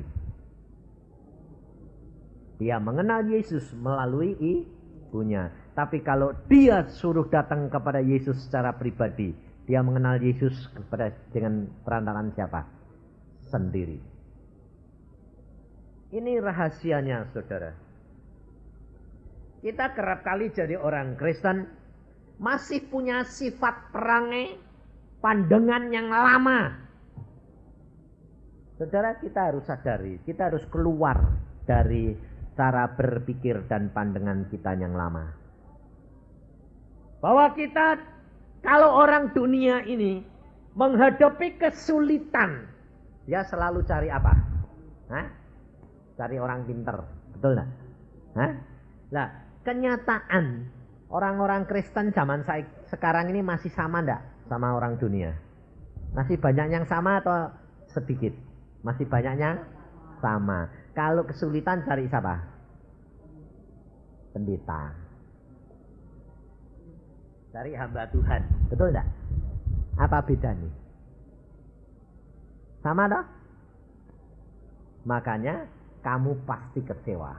Speaker 1: Dia mengenal Yesus melalui ibunya. Tapi kalau dia suruh datang kepada Yesus secara pribadi, dia mengenal Yesus dengan perantaraan siapa? Sendiri. Ini rahasianya, saudara. Kita kerap kali jadi orang Kristen masih punya sifat perangai, pandangan yang lama. Saudara, kita harus sadari, kita harus keluar dari cara berpikir dan pandangan kita yang lama. Bahwa kita, kalau orang dunia ini menghadapi kesulitan, dia selalu cari apa? Hah? Cari orang pinter, betul enggak? Hah? Nah, kenyataan orang-orang Kristen zaman sekarang ini masih sama enggak sama orang dunia? Masih banyak yang sama atau sedikit? Masih banyaknya sama. Kalau kesulitan cari siapa? Pendeta. Cari hamba Tuhan. Betul enggak? Apa bedanya? Sama toh? Makanya kamu pasti kecewa.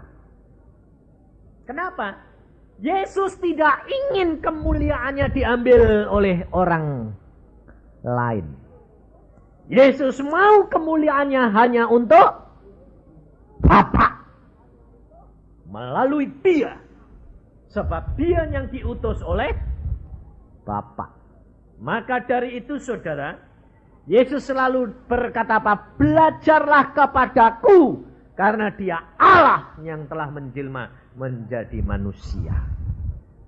Speaker 1: Kenapa? Yesus tidak ingin kemuliaannya diambil oleh orang lain. Yesus mau kemuliaannya hanya untuk Bapa. Melalui dia. Sebab dia yang diutus oleh Bapa. Maka dari itu saudara, Yesus selalu berkata apa? Belajarlah kepadaku. Karena dia Allah yang telah menjelma menjadi manusia.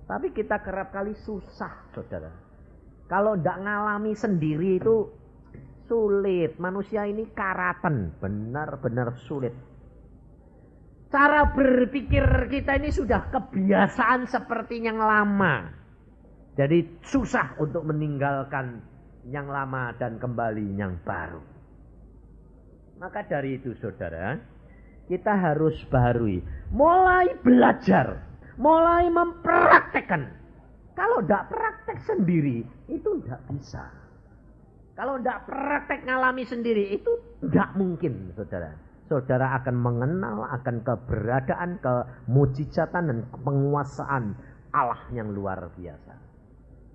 Speaker 1: Tapi kita kerap kali susah saudara. Kalau tidak ngalami sendiri itu sulit. Manusia ini karatan. Benar-benar sulit. Cara berpikir kita ini sudah kebiasaan seperti yang lama. Jadi susah untuk meninggalkan yang lama dan kembali yang baru. Maka dari itu saudara, kita harus baharui. Mulai belajar. Mulai mempraktekkan. Kalau tidak praktek sendiri, itu tidak bisa. Kalau tidak praktek ngalami sendiri, itu tidak mungkin saudara. Saudara akan mengenal akan keberadaan, kemujizatan dan penguasaan Allah yang luar biasa.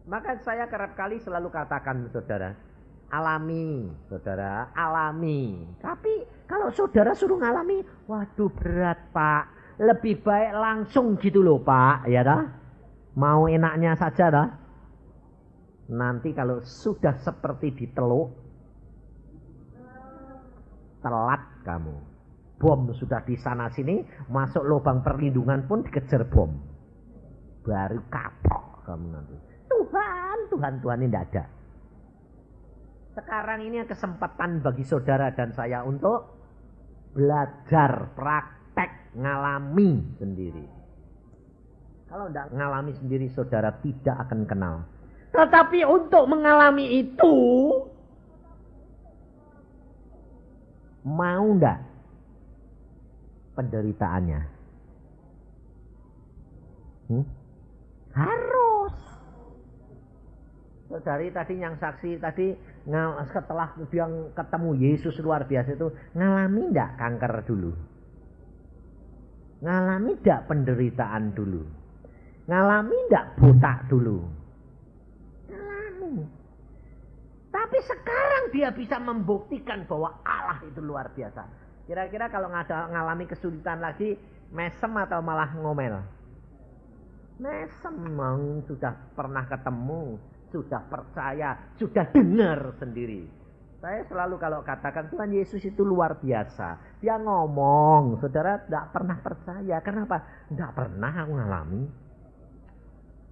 Speaker 1: Maka saya kerap kali selalu katakan saudara, alami saudara, alami. Tapi kalau saudara suruh ngalami, waduh berat Pak. Lebih baik langsung gitu loh Pak, ya dah. Mau enaknya saja dah. Nanti kalau sudah seperti diteluk, telat kamu. Bom sudah di sana sini, masuk lubang perlindungan pun dikejar bom. Baru kapok kamu nanti. Tuhan ini tidak ada. Sekarang ini kesempatan bagi saudara dan saya untuk belajar, praktek, ngalami sendiri. Kalau tidak ngalami sendiri saudara tidak akan kenal. Tetapi untuk mengalami itu, mau ndak penderitaannya? Harus. Saudari tadi yang saksi tadi setelah dia ketemu Yesus luar biasa itu, ngalami ndak kanker dulu? Ngalami ndak penderitaan dulu? Ngalami ndak botak dulu? Ngalami. Tapi sekarang dia bisa membuktikan bahwa Allah itu luar biasa. Kira-kira kalau ngalami kesulitan lagi, mesem atau malah ngomel? Mesem, sudah pernah ketemu, sudah percaya, sudah dengar sendiri. Saya selalu kalau katakan Tuhan Yesus itu luar biasa. Dia ngomong, saudara tidak pernah percaya. Kenapa? Tidak pernah aku ngalami.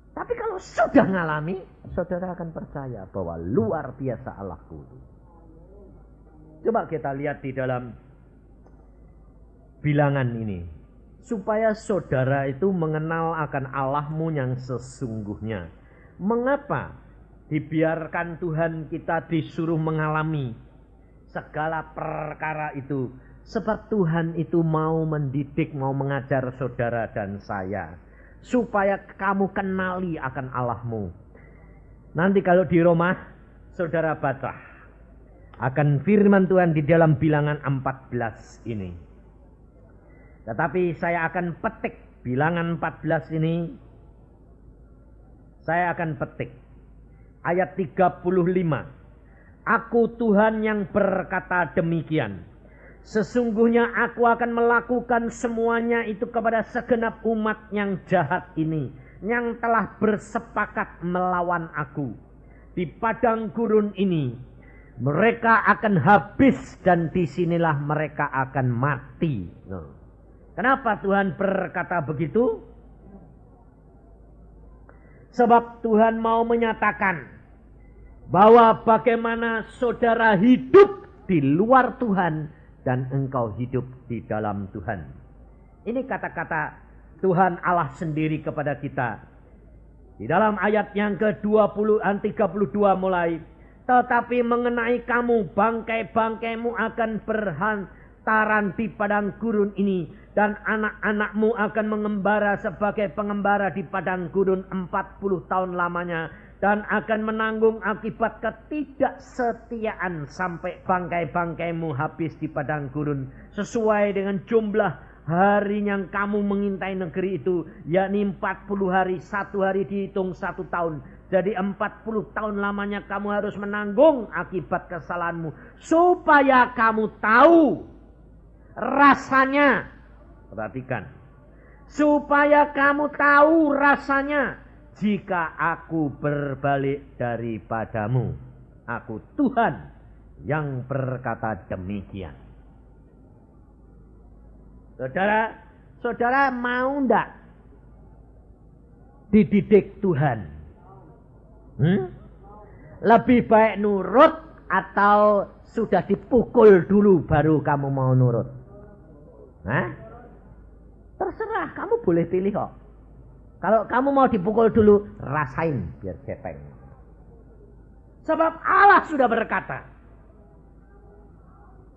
Speaker 1: Tapi kalau sudah ngalami, saudara akan percaya bahwa luar biasa Allahku. Coba kita lihat di dalam bilangan ini. Supaya saudara itu mengenal akan Allahmu yang sesungguhnya. Mengapa dibiarkan Tuhan kita disuruh mengalami segala perkara itu? Sebab Tuhan itu mau mendidik, mau mengajar saudara dan saya. Supaya kamu kenali akan Allahmu. Nanti kalau di rumah saudara baca akan firman Tuhan di dalam bilangan 14 ini. Tetapi saya akan petik bilangan 14 ini. Saya akan petik ayat 35. Aku Tuhan yang berkata demikian. Sesungguhnya aku akan melakukan semuanya itu kepada segenap umat yang jahat ini, yang telah bersepakat melawan aku. Di padang gurun ini mereka akan habis dan disinilah mereka akan mati. Kenapa Tuhan berkata begitu? Sebab Tuhan mau menyatakan bahwa bagaimana saudara hidup di luar Tuhan dan engkau hidup di dalam Tuhan. Ini kata-kata Tuhan Allah sendiri kepada kita. Di dalam ayat yang ke-20 dan 32 mulai. Tetapi mengenai kamu, bangkai-bangkaimu akan berhantaran di padang gurun ini. Dan anak-anakmu akan mengembara sebagai pengembara di padang gurun 40 tahun lamanya. Dan akan menanggung akibat ketidaksetiaan sampai bangkai-bangkaimu habis di padang gurun. Sesuai dengan jumlah
Speaker 2: hari yang kamu mengintai negeri itu, yakni 40 hari, 1 hari dihitung 1 tahun. Jadi 40 tahun lamanya kamu harus menanggung akibat kesalahanmu. Supaya kamu tahu rasanya. Perhatikan. Supaya kamu tahu rasanya jika aku berbalik daripadamu. Aku Tuhan yang berkata demikian. Saudara mau ndak dididik Tuhan? Lebih baik nurut atau sudah dipukul dulu baru kamu mau nurut? Terserah, kamu boleh pilih kok. Kalau kamu mau dipukul dulu, rasain biar gepeng. Sebab Allah sudah berkata,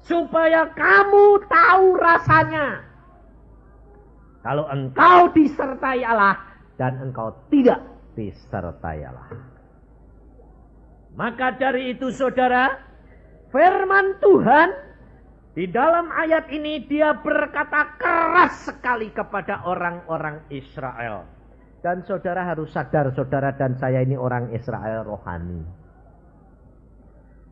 Speaker 2: supaya kamu tahu rasanya kalau engkau disertai Allah dan engkau tidak disertai Allah. Maka dari itu saudara, firman Tuhan di dalam ayat ini dia berkata keras sekali kepada orang-orang Israel. Dan saudara harus sadar, saudara dan saya ini orang Israel rohani.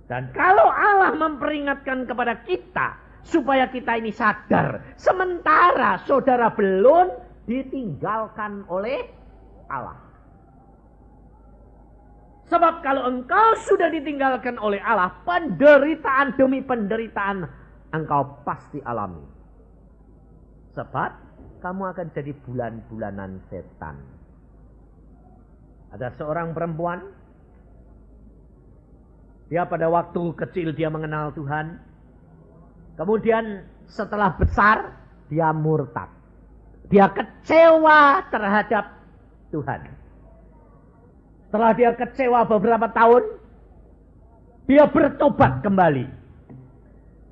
Speaker 2: Dan kalau Allah memperingatkan kepada kita supaya kita ini sadar, sementara saudara belum ditinggalkan oleh Allah. Sebab kalau engkau sudah ditinggalkan oleh Allah, penderitaan demi penderitaan engkau pasti alami. Sebab kamu akan jadi bulan-bulanan setan. Ada seorang perempuan, dia pada waktu kecil dia mengenal Tuhan. Kemudian setelah besar dia murtad. Dia kecewa terhadap Tuhan. Setelah dia kecewa beberapa tahun, dia bertobat kembali.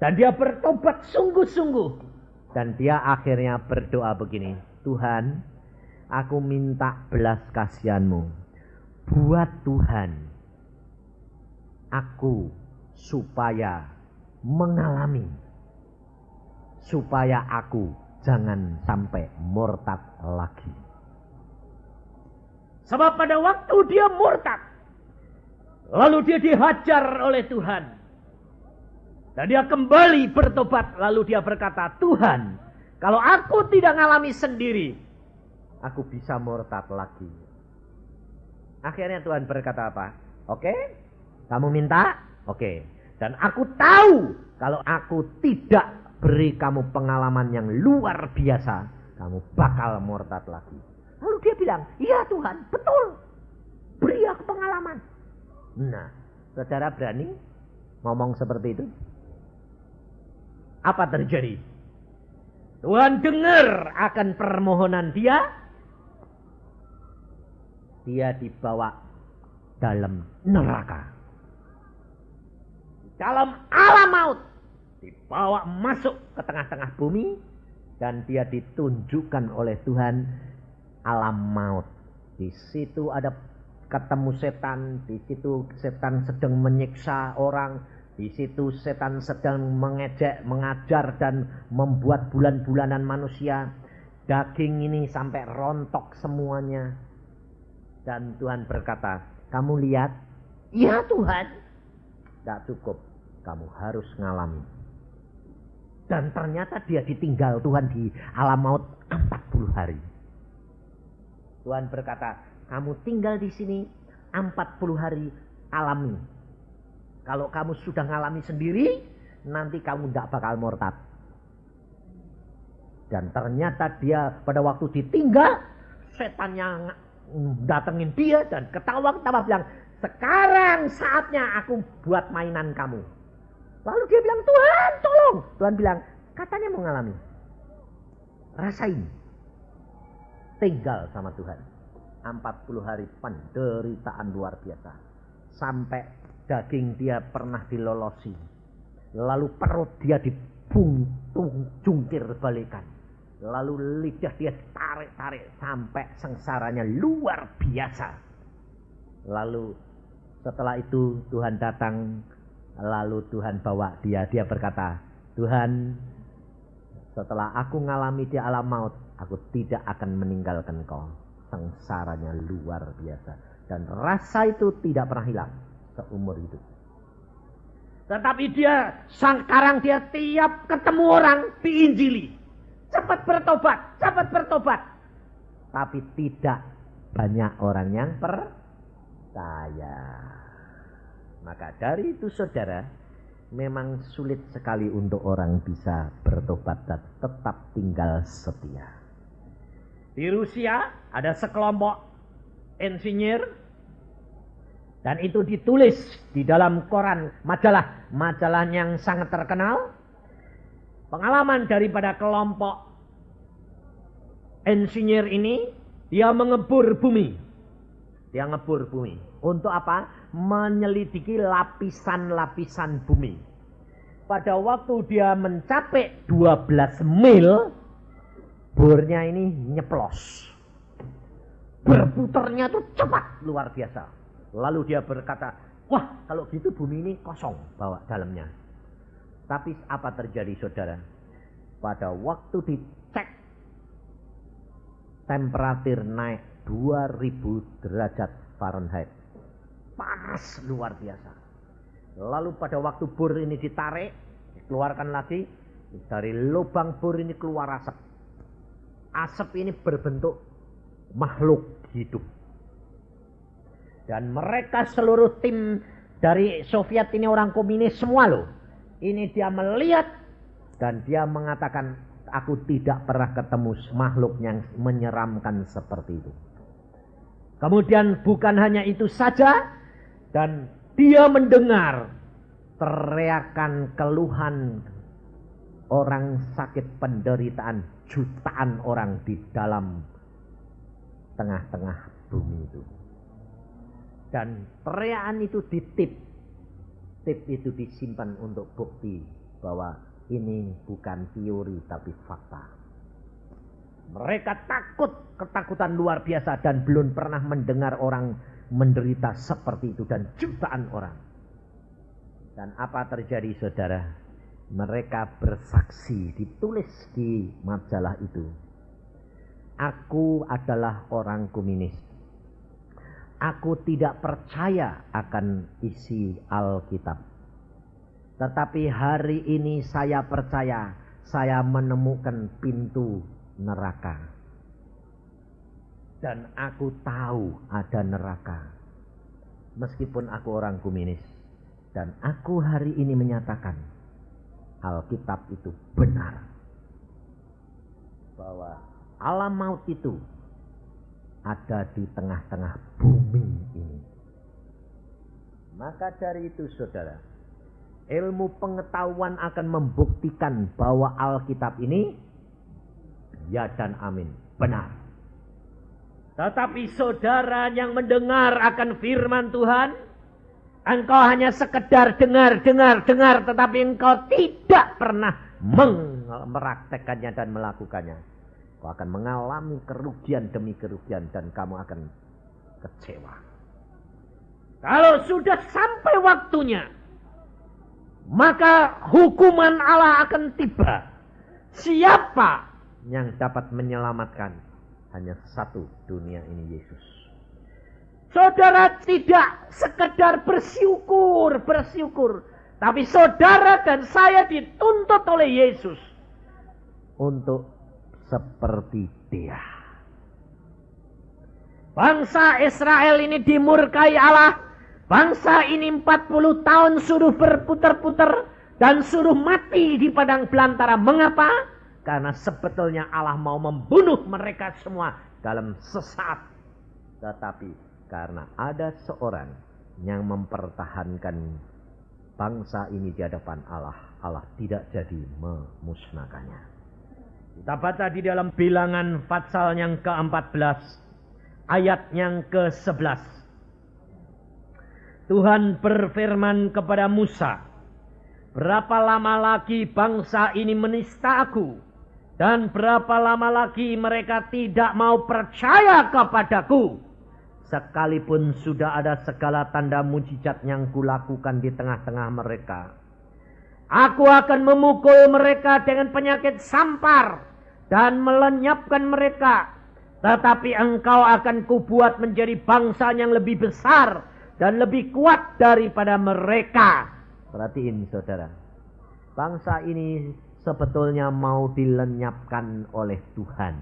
Speaker 2: Dan dia bertobat sungguh-sungguh. Dan dia akhirnya berdoa begini, Tuhan, aku minta belas kasihan-Mu. Buat Tuhan, aku supaya mengalami. Supaya aku jangan sampai murtad lagi. Sebab pada waktu dia murtad, lalu dia dihajar oleh Tuhan. Dan dia kembali bertobat, lalu dia berkata, Tuhan, kalau aku tidak ngalami sendiri, aku bisa murtad lagi. Akhirnya Tuhan berkata apa? Oke, kamu minta? Oke. Dan aku tahu, kalau aku tidak beri kamu pengalaman yang luar biasa, kamu bakal murtad lagi. Lalu dia bilang, iya Tuhan, betul. Beri aku pengalaman. Nah, saudara berani ngomong seperti itu? Apa terjadi? Tuhan dengar akan permohonan dia. Dia dibawa dalam neraka. Dalam alam maut. Dibawa masuk ke tengah-tengah bumi. Dan dia ditunjukkan oleh Tuhan alam maut. Di situ ada ketemu setan, di situ setan sedang menyiksa orang, di situ setan sedang mengejek, mengajar dan membuat bulan-bulanan manusia. Daging ini sampai rontok semuanya. Dan Tuhan berkata, kamu lihat? Iya Tuhan. Tidak cukup, kamu harus ngalami. Dan ternyata dia ditinggal Tuhan di alam maut 40 hari. Tuhan berkata, kamu tinggal di sini 40 hari alami. Kalau kamu sudah ngalami sendiri, nanti kamu tidak bakal murtad. Dan ternyata dia pada waktu ditinggal, setannya datengin dia dan ketawa-ketawa bilang, sekarang saatnya aku buat mainan kamu. Lalu dia bilang, Tuhan tolong. Tuhan bilang, katanya mau ngalami. Rasain. Tinggal sama Tuhan 40 hari penderitaan luar biasa. Sampai daging dia pernah dilolosi. Lalu perut dia dibuntung jungkir balikan. Lalu lidah dia tarik-tarik sampai sengsaranya luar biasa. Lalu setelah itu Tuhan datang. Lalu Tuhan bawa dia. Dia berkata, Tuhan, Setelah aku ngalami di alam maut, aku tidak akan meninggalkan kau. Sengsaranya luar biasa. Dan rasa itu tidak pernah hilang seumur hidup. Tetapi sekarang dia tiap ketemu orang diinjili. Cepat bertobat, cepat bertobat. Tapi tidak banyak orang yang percaya. Maka dari itu saudara, memang sulit sekali untuk orang bisa bertobat dan tetap tinggal setia. Di Rusia ada sekelompok insinyur, dan itu ditulis di dalam koran, majalah yang sangat terkenal. Pengalaman daripada kelompok insinyur ini, dia mengebur bumi. Dia ngebur bumi. Untuk apa? Menyelidiki lapisan-lapisan bumi. Pada waktu dia mencapai 12 mil, bornya ini nyeplos. Berputarnya itu cepat, luar biasa. Lalu dia berkata, wah kalau gitu bumi ini kosong bawa dalamnya. Tapi apa terjadi saudara? Pada waktu dicek, temperatur naik 2000 derajat Fahrenheit. Panas luar biasa. Lalu pada waktu bor ini ditarik, dikeluarkan lagi, dari lubang bor ini keluar asap. Asap ini berbentuk makhluk hidup. Dan mereka seluruh tim dari Soviet ini orang komunis semua loh. Ini dia melihat dan dia mengatakan, aku tidak pernah ketemu makhluk yang menyeramkan seperti itu. Kemudian bukan hanya itu saja, dan dia mendengar teriakan keluhan orang sakit, penderitaan jutaan orang di dalam tengah-tengah bumi itu. Dan teriakan itu ditip. Tip itu disimpan untuk bukti bahwa ini bukan teori tapi fakta. Mereka takut, ketakutan luar biasa, dan belum pernah mendengar orang menderita seperti itu, dan jutaan orang. Dan apa terjadi saudara? Mereka bersaksi, ditulis di majalah itu. Aku adalah orang komunis. Aku tidak percaya akan isi Alkitab. Tetapi hari ini saya percaya, saya menemukan pintu neraka. Dan aku tahu ada neraka. Meskipun aku orang komunis. Dan aku hari ini menyatakan Alkitab itu benar. Bahwa alam maut itu ada di tengah-tengah bumi ini. Maka dari itu saudara, ilmu pengetahuan akan membuktikan bahwa Alkitab ini ya dan amin, benar. Tetapi saudara yang mendengar akan firman Tuhan, engkau hanya sekedar dengar, tetapi engkau tidak pernah mempraktekkannya dan melakukannya. Kau akan mengalami kerugian demi kerugian dan kamu akan kecewa. Kalau sudah sampai waktunya, maka hukuman Allah akan tiba. Siapa yang dapat menyelamatkan? Hanya satu, dunia ini, Yesus. Saudara tidak sekedar bersyukur. Tapi saudara dan saya dituntut oleh Yesus untuk seperti dia. Bangsa Israel ini dimurkai Allah. Bangsa ini 40 tahun suruh berputar-putar dan suruh mati di padang belantara. Mengapa? Karena sebetulnya Allah mau membunuh mereka semua dalam sesaat. Tetapi karena ada seorang yang mempertahankan bangsa ini di hadapan Allah, Allah tidak jadi memusnahkannya. Kita baca di dalam Bilangan pasal yang ke-14, ayat yang ke-11. Tuhan berfirman kepada Musa, berapa lama lagi bangsa ini menista aku? Dan berapa lama lagi mereka tidak mau percaya kepadaku? Sekalipun sudah ada segala tanda mujizat yang kulakukan di tengah-tengah mereka. Aku akan memukul mereka dengan penyakit sampar dan melenyapkan mereka. Tetapi engkau akan kubuat menjadi bangsa yang lebih besar dan lebih kuat daripada mereka. Perhatiin saudara. Bangsa ini sebetulnya mau dilenyapkan oleh Tuhan.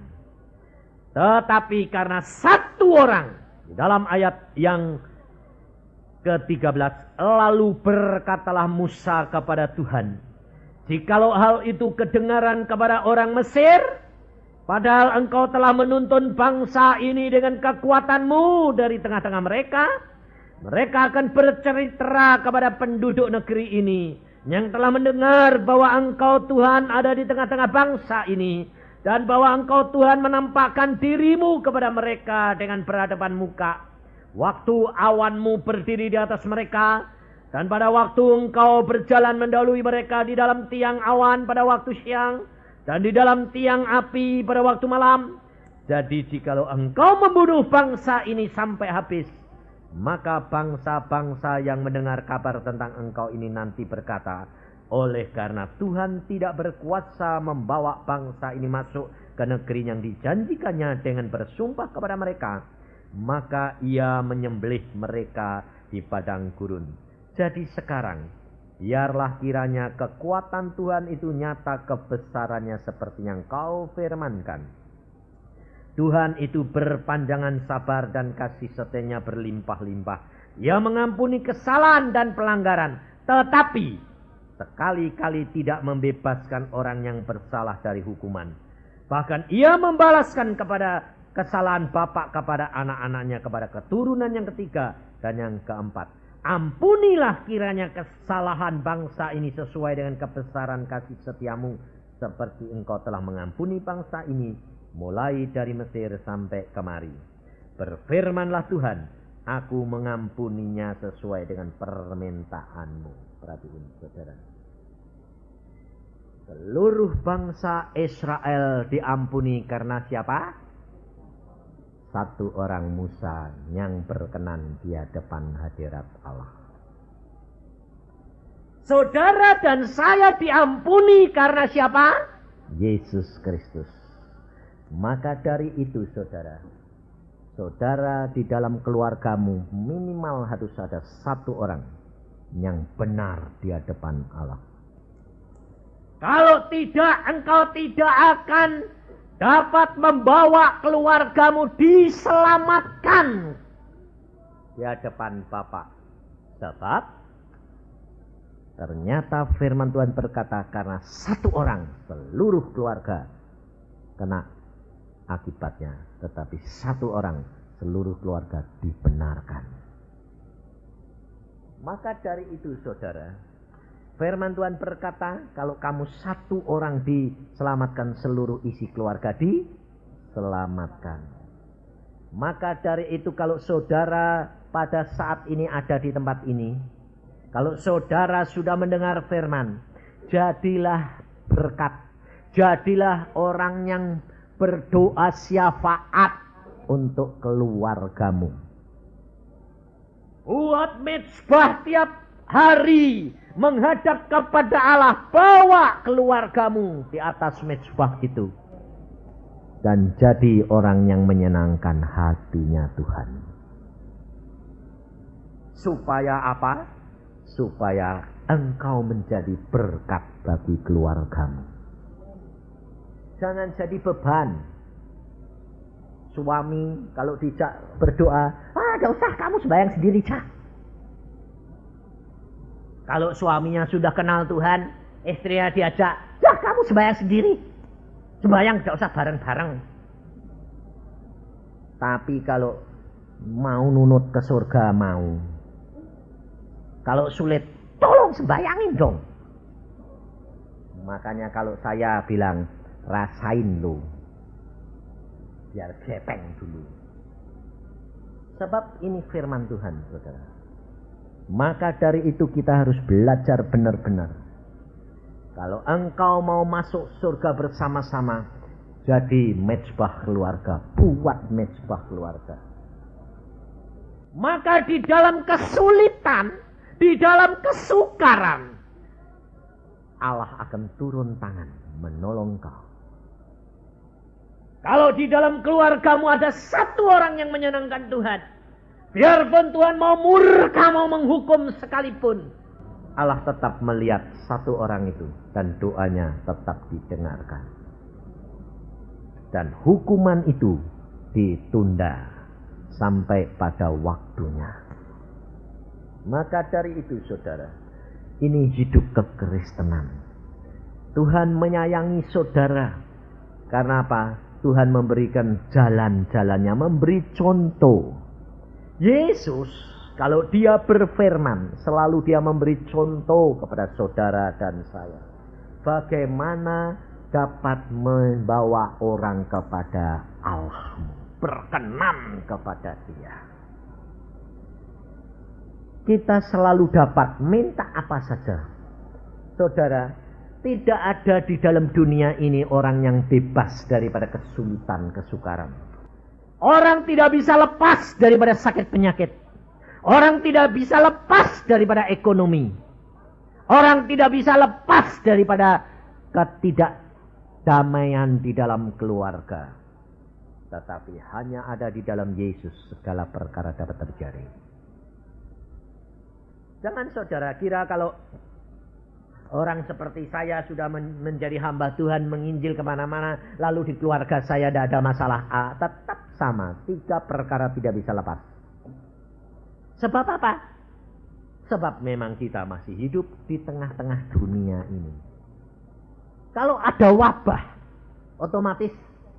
Speaker 2: Tetapi karena satu orang, di dalam ayat yang ke-13, lalu berkatalah Musa kepada Tuhan, jikalau hal itu kedengaran kepada orang Mesir, padahal engkau telah menuntun bangsa ini dengan kekuatanmu dari tengah-tengah mereka, mereka akan bercerita kepada penduduk negeri ini, yang telah mendengar bahwa engkau Tuhan ada di tengah-tengah bangsa ini, dan bahwa engkau Tuhan menampakkan dirimu kepada mereka dengan berhadapan muka. Waktu awanmu berdiri di atas mereka, dan pada waktu engkau berjalan mendahului mereka di dalam tiang awan pada waktu siang, dan di dalam tiang api pada waktu malam. Jadi jikalau engkau membunuh bangsa ini sampai habis, maka bangsa-bangsa yang mendengar kabar tentang engkau ini nanti berkata, oleh karena Tuhan tidak berkuasa membawa bangsa ini masuk ke negeri yang dijanjikannya dengan bersumpah kepada mereka, maka ia menyembelih mereka di padang gurun. Jadi sekarang, biarlah kiranya kekuatan Tuhan itu nyata kebesarannya seperti yang kau firmankan. Tuhan itu berpanjangan sabar dan kasih setianya berlimpah-limpah. Ia mengampuni kesalahan dan pelanggaran, tetapi sekali-kali tidak membebaskan orang yang bersalah dari hukuman. Bahkan ia membalaskan kepada kesalahan bapak kepada anak-anaknya, kepada keturunan yang ketiga dan yang keempat. Ampunilah kiranya kesalahan bangsa ini sesuai dengan kebesaran kasih setiamu, seperti engkau telah mengampuni bangsa ini mulai dari Mesir sampai kemari. Berfirmanlah Tuhan, aku mengampuninya sesuai dengan permintaanmu. Perhatikan saudara. Seluruh bangsa Israel diampuni karena siapa? Satu orang Musa yang berkenan di hadapan hadirat Allah. Saudara dan saya diampuni karena siapa? Yesus Kristus. Maka dari itu saudara, saudara di dalam keluargamu minimal harus ada satu orang yang benar di hadapan Allah. Kalau tidak, engkau tidak akan dapat membawa keluargamu diselamatkan di hadapan Bapa. Sebab ternyata firman Tuhan berkata, karena satu orang seluruh keluarga kena akibatnya, tetapi satu orang seluruh keluarga dibenarkan. Maka dari itu saudara, firman Tuhan berkata, kalau kamu satu orang diselamatkan, seluruh isi keluarga diselamatkan. Maka dari itu kalau saudara pada saat ini ada di tempat ini, kalau saudara sudah mendengar firman, jadilah berkat, jadilah orang yang berdoa syafaat untuk keluargamu. Buat mezbah tiap hari, menghadap kepada Allah, bawa keluargamu di atas mezbah itu, dan jadi orang yang menyenangkan hatinya Tuhan. Supaya apa? Supaya engkau menjadi berkat bagi keluargamu. Jangan jadi beban. Suami kalau dijak berdoa, gak usah, kamu sembahyang sendiri, Cak. Kalau suaminya sudah kenal Tuhan, istrinya diajak, ya kamu sembahyang sendiri. Sembahyang gak usah bareng-bareng. Tapi kalau mau nunut ke surga, mau. Kalau sulit, tolong sembayangin dong. Makanya kalau saya bilang, rasain lo, biar gepeng dulu. Sebab ini firman Tuhan, saudara. Maka dari itu kita harus belajar benar-benar. Kalau engkau mau masuk surga bersama-sama, jadi mezbah keluarga, buat mezbah keluarga. Maka di dalam kesulitan, di dalam kesukaran, Allah akan turun tangan menolong kau. Kalau di dalam keluargamu ada satu orang yang menyenangkan Tuhan, biarpun Tuhan mau murka, mau menghukum sekalipun, Allah tetap melihat satu orang itu dan doanya tetap didengarkan. Dan hukuman itu ditunda sampai pada waktunya. Maka dari itu saudara, ini hidup kekristenan. Tuhan menyayangi saudara. Karena apa? Tuhan memberikan jalan-jalannya, memberi contoh. Yesus, kalau dia berfirman, selalu dia memberi contoh kepada saudara dan saya. Bagaimana dapat membawa orang kepada Allah, berkenan kepada dia. Kita selalu dapat minta apa saja. Saudara, tidak ada di dalam dunia ini orang yang bebas daripada kesulitan, kesukaran. Orang tidak bisa lepas daripada sakit penyakit. Orang tidak bisa lepas daripada ekonomi. Orang tidak bisa lepas daripada ketidakdamaian di dalam keluarga. Tetapi hanya ada di dalam Yesus segala perkara dapat terjadi. Jangan saudara kira kalau orang seperti saya sudah menjadi hamba Tuhan, menginjil kemana-mana, lalu di keluarga saya tidak ada masalah. Tetap sama, 3 perkara tidak bisa lepas. Sebab apa? Sebab memang kita masih hidup di tengah-tengah dunia ini. Kalau ada wabah, otomatis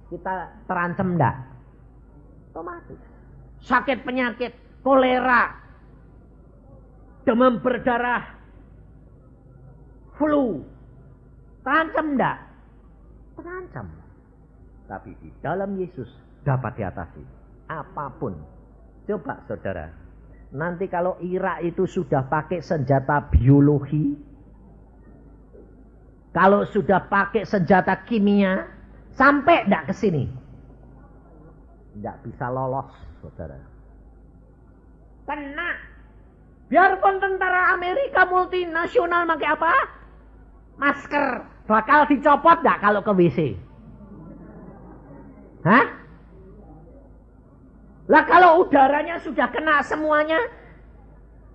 Speaker 2: kita terancam enggak? Otomatis. Sakit penyakit, kolera, demam berdarah, flu, terancam enggak? Terancam. Tapi di dalam Yesus dapat diatasi. Apapun. Coba saudara, nanti kalau Irak itu sudah pakai senjata biologi, kalau sudah pakai senjata kimia, sampai enggak ke sini? Enggak bisa lolos, saudara. Kena. Biarpun tentara Amerika multinasional pakai apa? Masker. Bakal dicopot enggak kalau ke WC? Hah? Lah kalau udaranya sudah kena semuanya,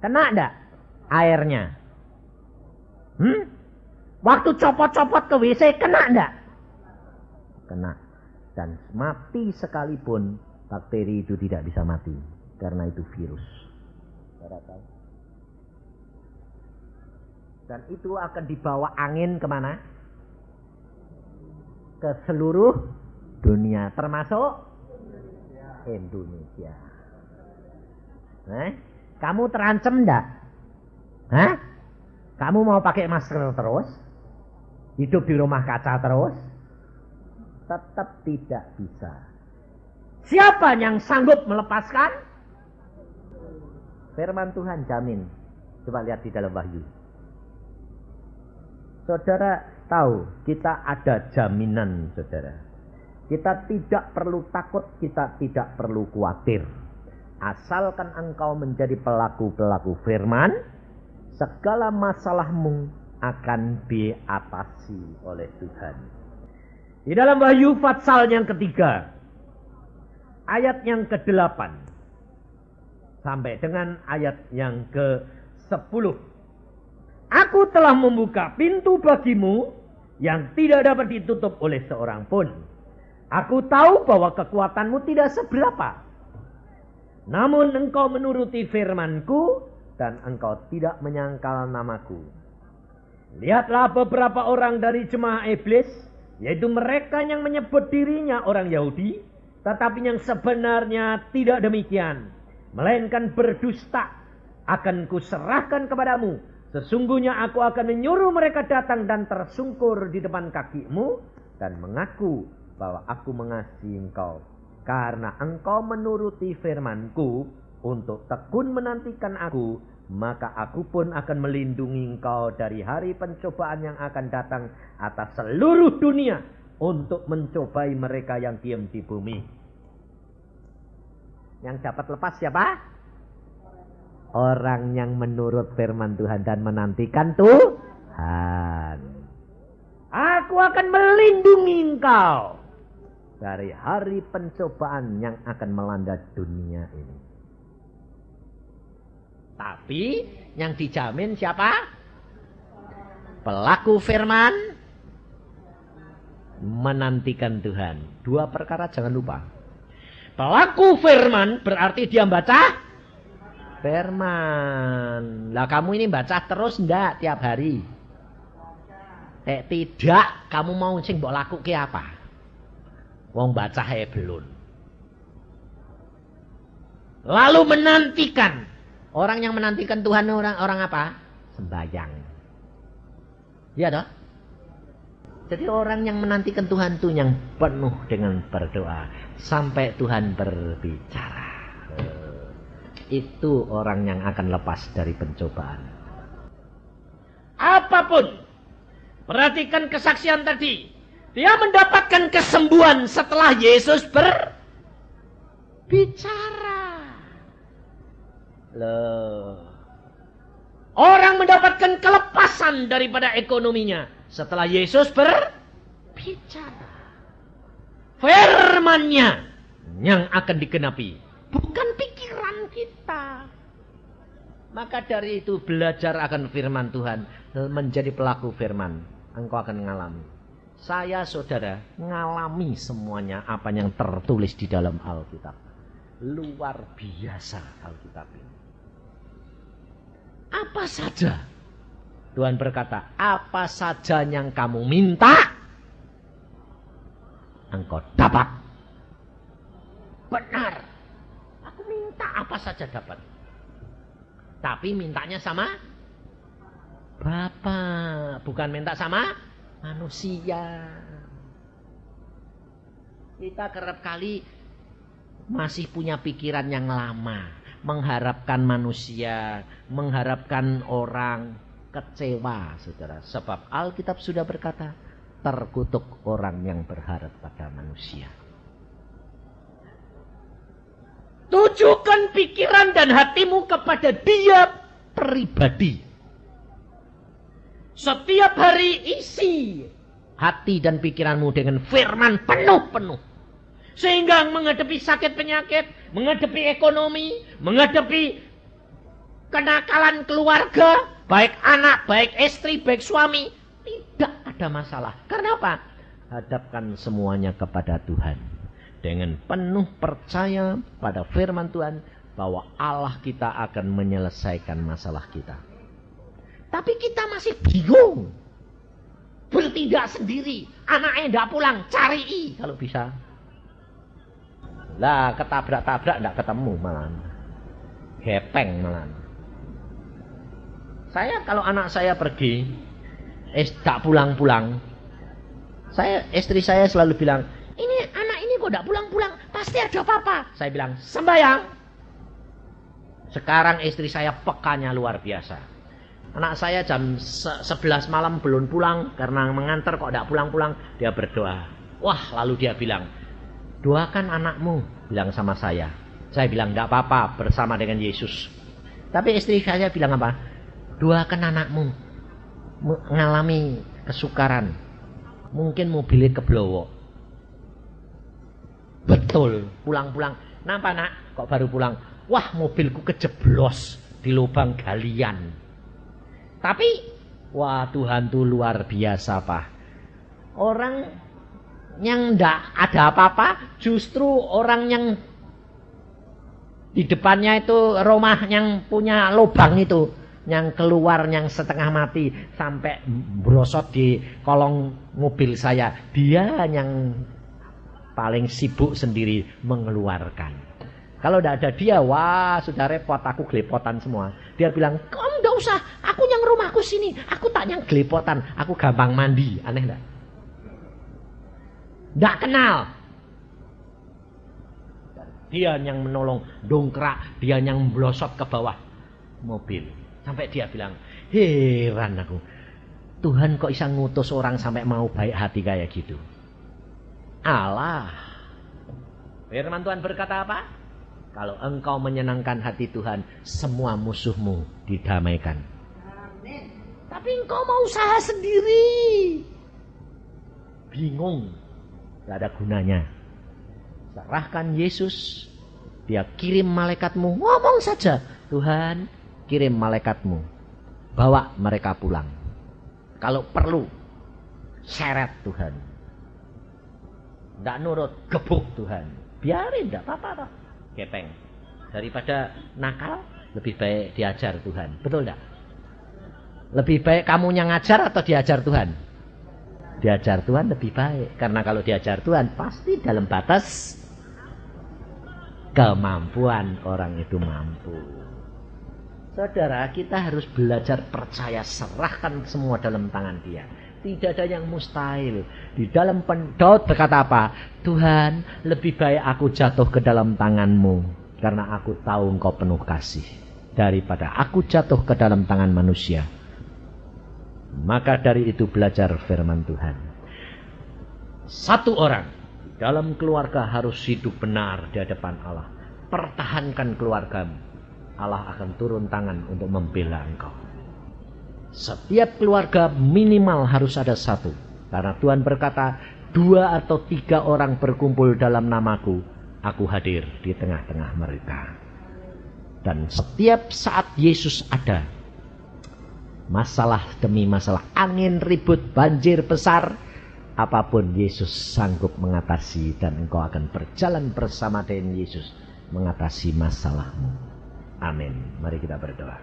Speaker 2: kena enggak airnya? Waktu copot-copot ke WC kena enggak? Kena. Dan mati sekalipun bakteri itu tidak bisa mati. Karena itu virus. Dan itu akan dibawa angin kemana? Ke seluruh dunia. Termasuk Indonesia. Kamu terancam enggak? Hah? Kamu mau pakai masker terus? Hidup di rumah kaca terus? Tetap tidak bisa. Siapa yang sanggup melepaskan? Firman Tuhan jamin. Coba lihat di dalam Wahyu. Saudara tahu, kita ada jaminan, saudara. Kita tidak perlu takut, kita tidak perlu khawatir. Asalkan engkau menjadi pelaku-pelaku firman, segala masalahmu akan diatasi oleh Tuhan. Di dalam Wahyu pasal yang ketiga, ayat yang ke-8 sampai dengan ayat yang ke-10. Aku telah membuka pintu bagimu yang tidak dapat ditutup oleh seorang pun. Aku tahu bahwa kekuatanmu tidak seberapa. Namun engkau menuruti firmanku dan engkau tidak menyangkal namaku. Lihatlah beberapa orang dari jemaah iblis, yaitu mereka yang menyebut dirinya orang Yahudi, tetapi yang sebenarnya tidak demikian, melainkan berdusta. Akan kuserahkan kepadamu. Sesungguhnya aku akan menyuruh mereka datang dan tersungkur di depan kakimu dan mengaku bahwa aku mengasihi engkau. Karena engkau menuruti firmanku untuk tekun menantikan aku, maka aku pun akan melindungi engkau dari hari pencobaan yang akan datang atas seluruh dunia untuk mencobai mereka yang diam di bumi. Yang dapat lepas siapa? Orang yang menurut firman Tuhan dan menantikan Tuhan. Aku akan melindungi engkau dari hari pencobaan yang akan melanda dunia ini. Tapi yang dijamin siapa? Pelaku firman menantikan Tuhan. Dua perkara jangan lupa. Pelaku firman berarti dia baca firman. Lah kamu ini baca terus ndak tiap hari? Tidak, kamu mau sing mbok lakuke apa? Wong baca belum. Lalu menantikan. Orang yang menantikan Tuhan orang apa? Sembahyang. Iya toh? Jadi orang yang menantikan Tuhan itu yang penuh dengan berdoa sampai Tuhan berbicara. Itu orang yang akan lepas dari pencobaan. Apapun, perhatikan kesaksian tadi. Dia mendapatkan kesembuhan setelah Yesus berbicara. Loh. Orang mendapatkan kelepasan daripada ekonominya setelah Yesus berbicara. Firman-Nya yang akan digenapi, bukan pikiran kita. Maka dari itu belajar akan firman Tuhan, menjadi pelaku firman. Engkau akan mengalami. Saya saudara mengalami semuanya apa yang tertulis di dalam Alkitab. Luar biasa Alkitab ini. Apa saja, Tuhan berkata, apa saja yang kamu minta, engkau dapat. Benar. Aku minta apa saja dapat. Tapi mintanya sama Bapa, bukan minta sama manusia. Kita kerap kali masih punya pikiran yang lama. Mengharapkan manusia, mengharapkan orang, kecewa saudara. Sebab Alkitab sudah berkata, terkutuk orang yang berharap pada manusia. Tujukan pikiran dan hatimu kepada Dia pribadi. Setiap hari isi hati dan pikiranmu dengan firman penuh-penuh. Sehingga menghadapi sakit penyakit, menghadapi ekonomi, menghadapi kenakalan keluarga, baik anak, baik istri, baik suami, tidak ada masalah. Karena apa? Hadapkan semuanya kepada Tuhan. Dengan penuh percaya pada firman Tuhan bahwa Allah kita akan menyelesaikan masalah kita. Tapi kita masih bingung. Bertindak sendiri. Anaknya tidak pulang, cari kalau bisa. Lah ketabrak-tabrak tidak ketemu malah. Gepeng malah. Saya kalau anak saya pergi, tak pulang-pulang. Istri saya selalu bilang, ini anak ini kok tidak pulang-pulang, pasti ada apa-apa. Saya bilang, sembahyang. Sekarang istri saya pekanya luar biasa. Anak saya jam 11 malam belum pulang karena mengantar kok tidak pulang-pulang. Dia berdoa. Wah, lalu dia bilang, doakan anakmu, bilang sama saya. Saya bilang, tidak apa-apa, bersama dengan Yesus. Tapi istri saya bilang apa? Doakan anakmu, mengalami kesukaran. Mungkin mobilnya keblowo. Betul, pulang-pulang. Nampak nak, kok baru pulang? Wah, mobilku kejeblos di lubang galian. Tapi, wah Tuhan tuh luar biasa, Pak. Orang yang tidak ada apa-apa, justru orang yang di depannya itu rumah yang punya lubang itu, yang keluar yang setengah mati sampai brosot di kolong mobil saya, dia yang paling sibuk sendiri mengeluarkan. Kalau tidak ada dia, wah sudah repot, aku gelepotan semua. Dia bilang, kamu tidak usah, aku yang rumahku sini, aku tak yang gelepotan, aku gampang mandi. Aneh tidak? Tidak kenal. Dia yang menolong, dongkrak, dia yang blosot ke bawah mobil. Sampai dia bilang, heran aku. Tuhan kok bisa ngutus orang sampai mau baik hati kayak gitu. Allah. Firman Tuhan berkata apa? Kalau engkau menyenangkan hati Tuhan, semua musuhmu didamaikan. Amin. Tapi engkau mau usaha sendiri. bingung, tidak ada gunanya. Serahkan Yesus, dia kirim malaikatmu, ngomong saja, Tuhan kirim malaikatmu, bawa mereka pulang. Kalau perlu, seret Tuhan. Tidak nurut, gebuk Tuhan. Biarin, tidak apa-apa. Gepeng. Daripada nakal, lebih baik diajar Tuhan. Betul tidak? Lebih baik kamu yang ngajar atau diajar Tuhan? Diajar Tuhan lebih baik. Karena kalau diajar Tuhan, pasti dalam batas kemampuan orang itu mampu. Saudara, kita harus belajar percaya, serahkan semua dalam tangan Dia. Tidak ada yang mustahil. Di dalam Daud berkata apa? Tuhan, lebih baik aku jatuh ke dalam tangan-Mu, karena aku tahu Engkau penuh kasih, daripada aku jatuh ke dalam tangan manusia. Maka dari itu belajar firman Tuhan. Satu orang dalam keluarga harus hidup benar di hadapan Allah. Pertahankan keluargamu. Allah akan turun tangan untuk membela engkau. Setiap keluarga minimal harus ada satu. Karena Tuhan berkata, 2 atau 3 orang berkumpul dalam namaku, aku hadir di tengah-tengah mereka. Dan setiap saat Yesus ada, masalah demi masalah, angin ribut, banjir besar, apapun Yesus sanggup mengatasi, dan engkau akan berjalan bersama dengan Yesus mengatasi masalahmu. Amin. Mari kita berdoa.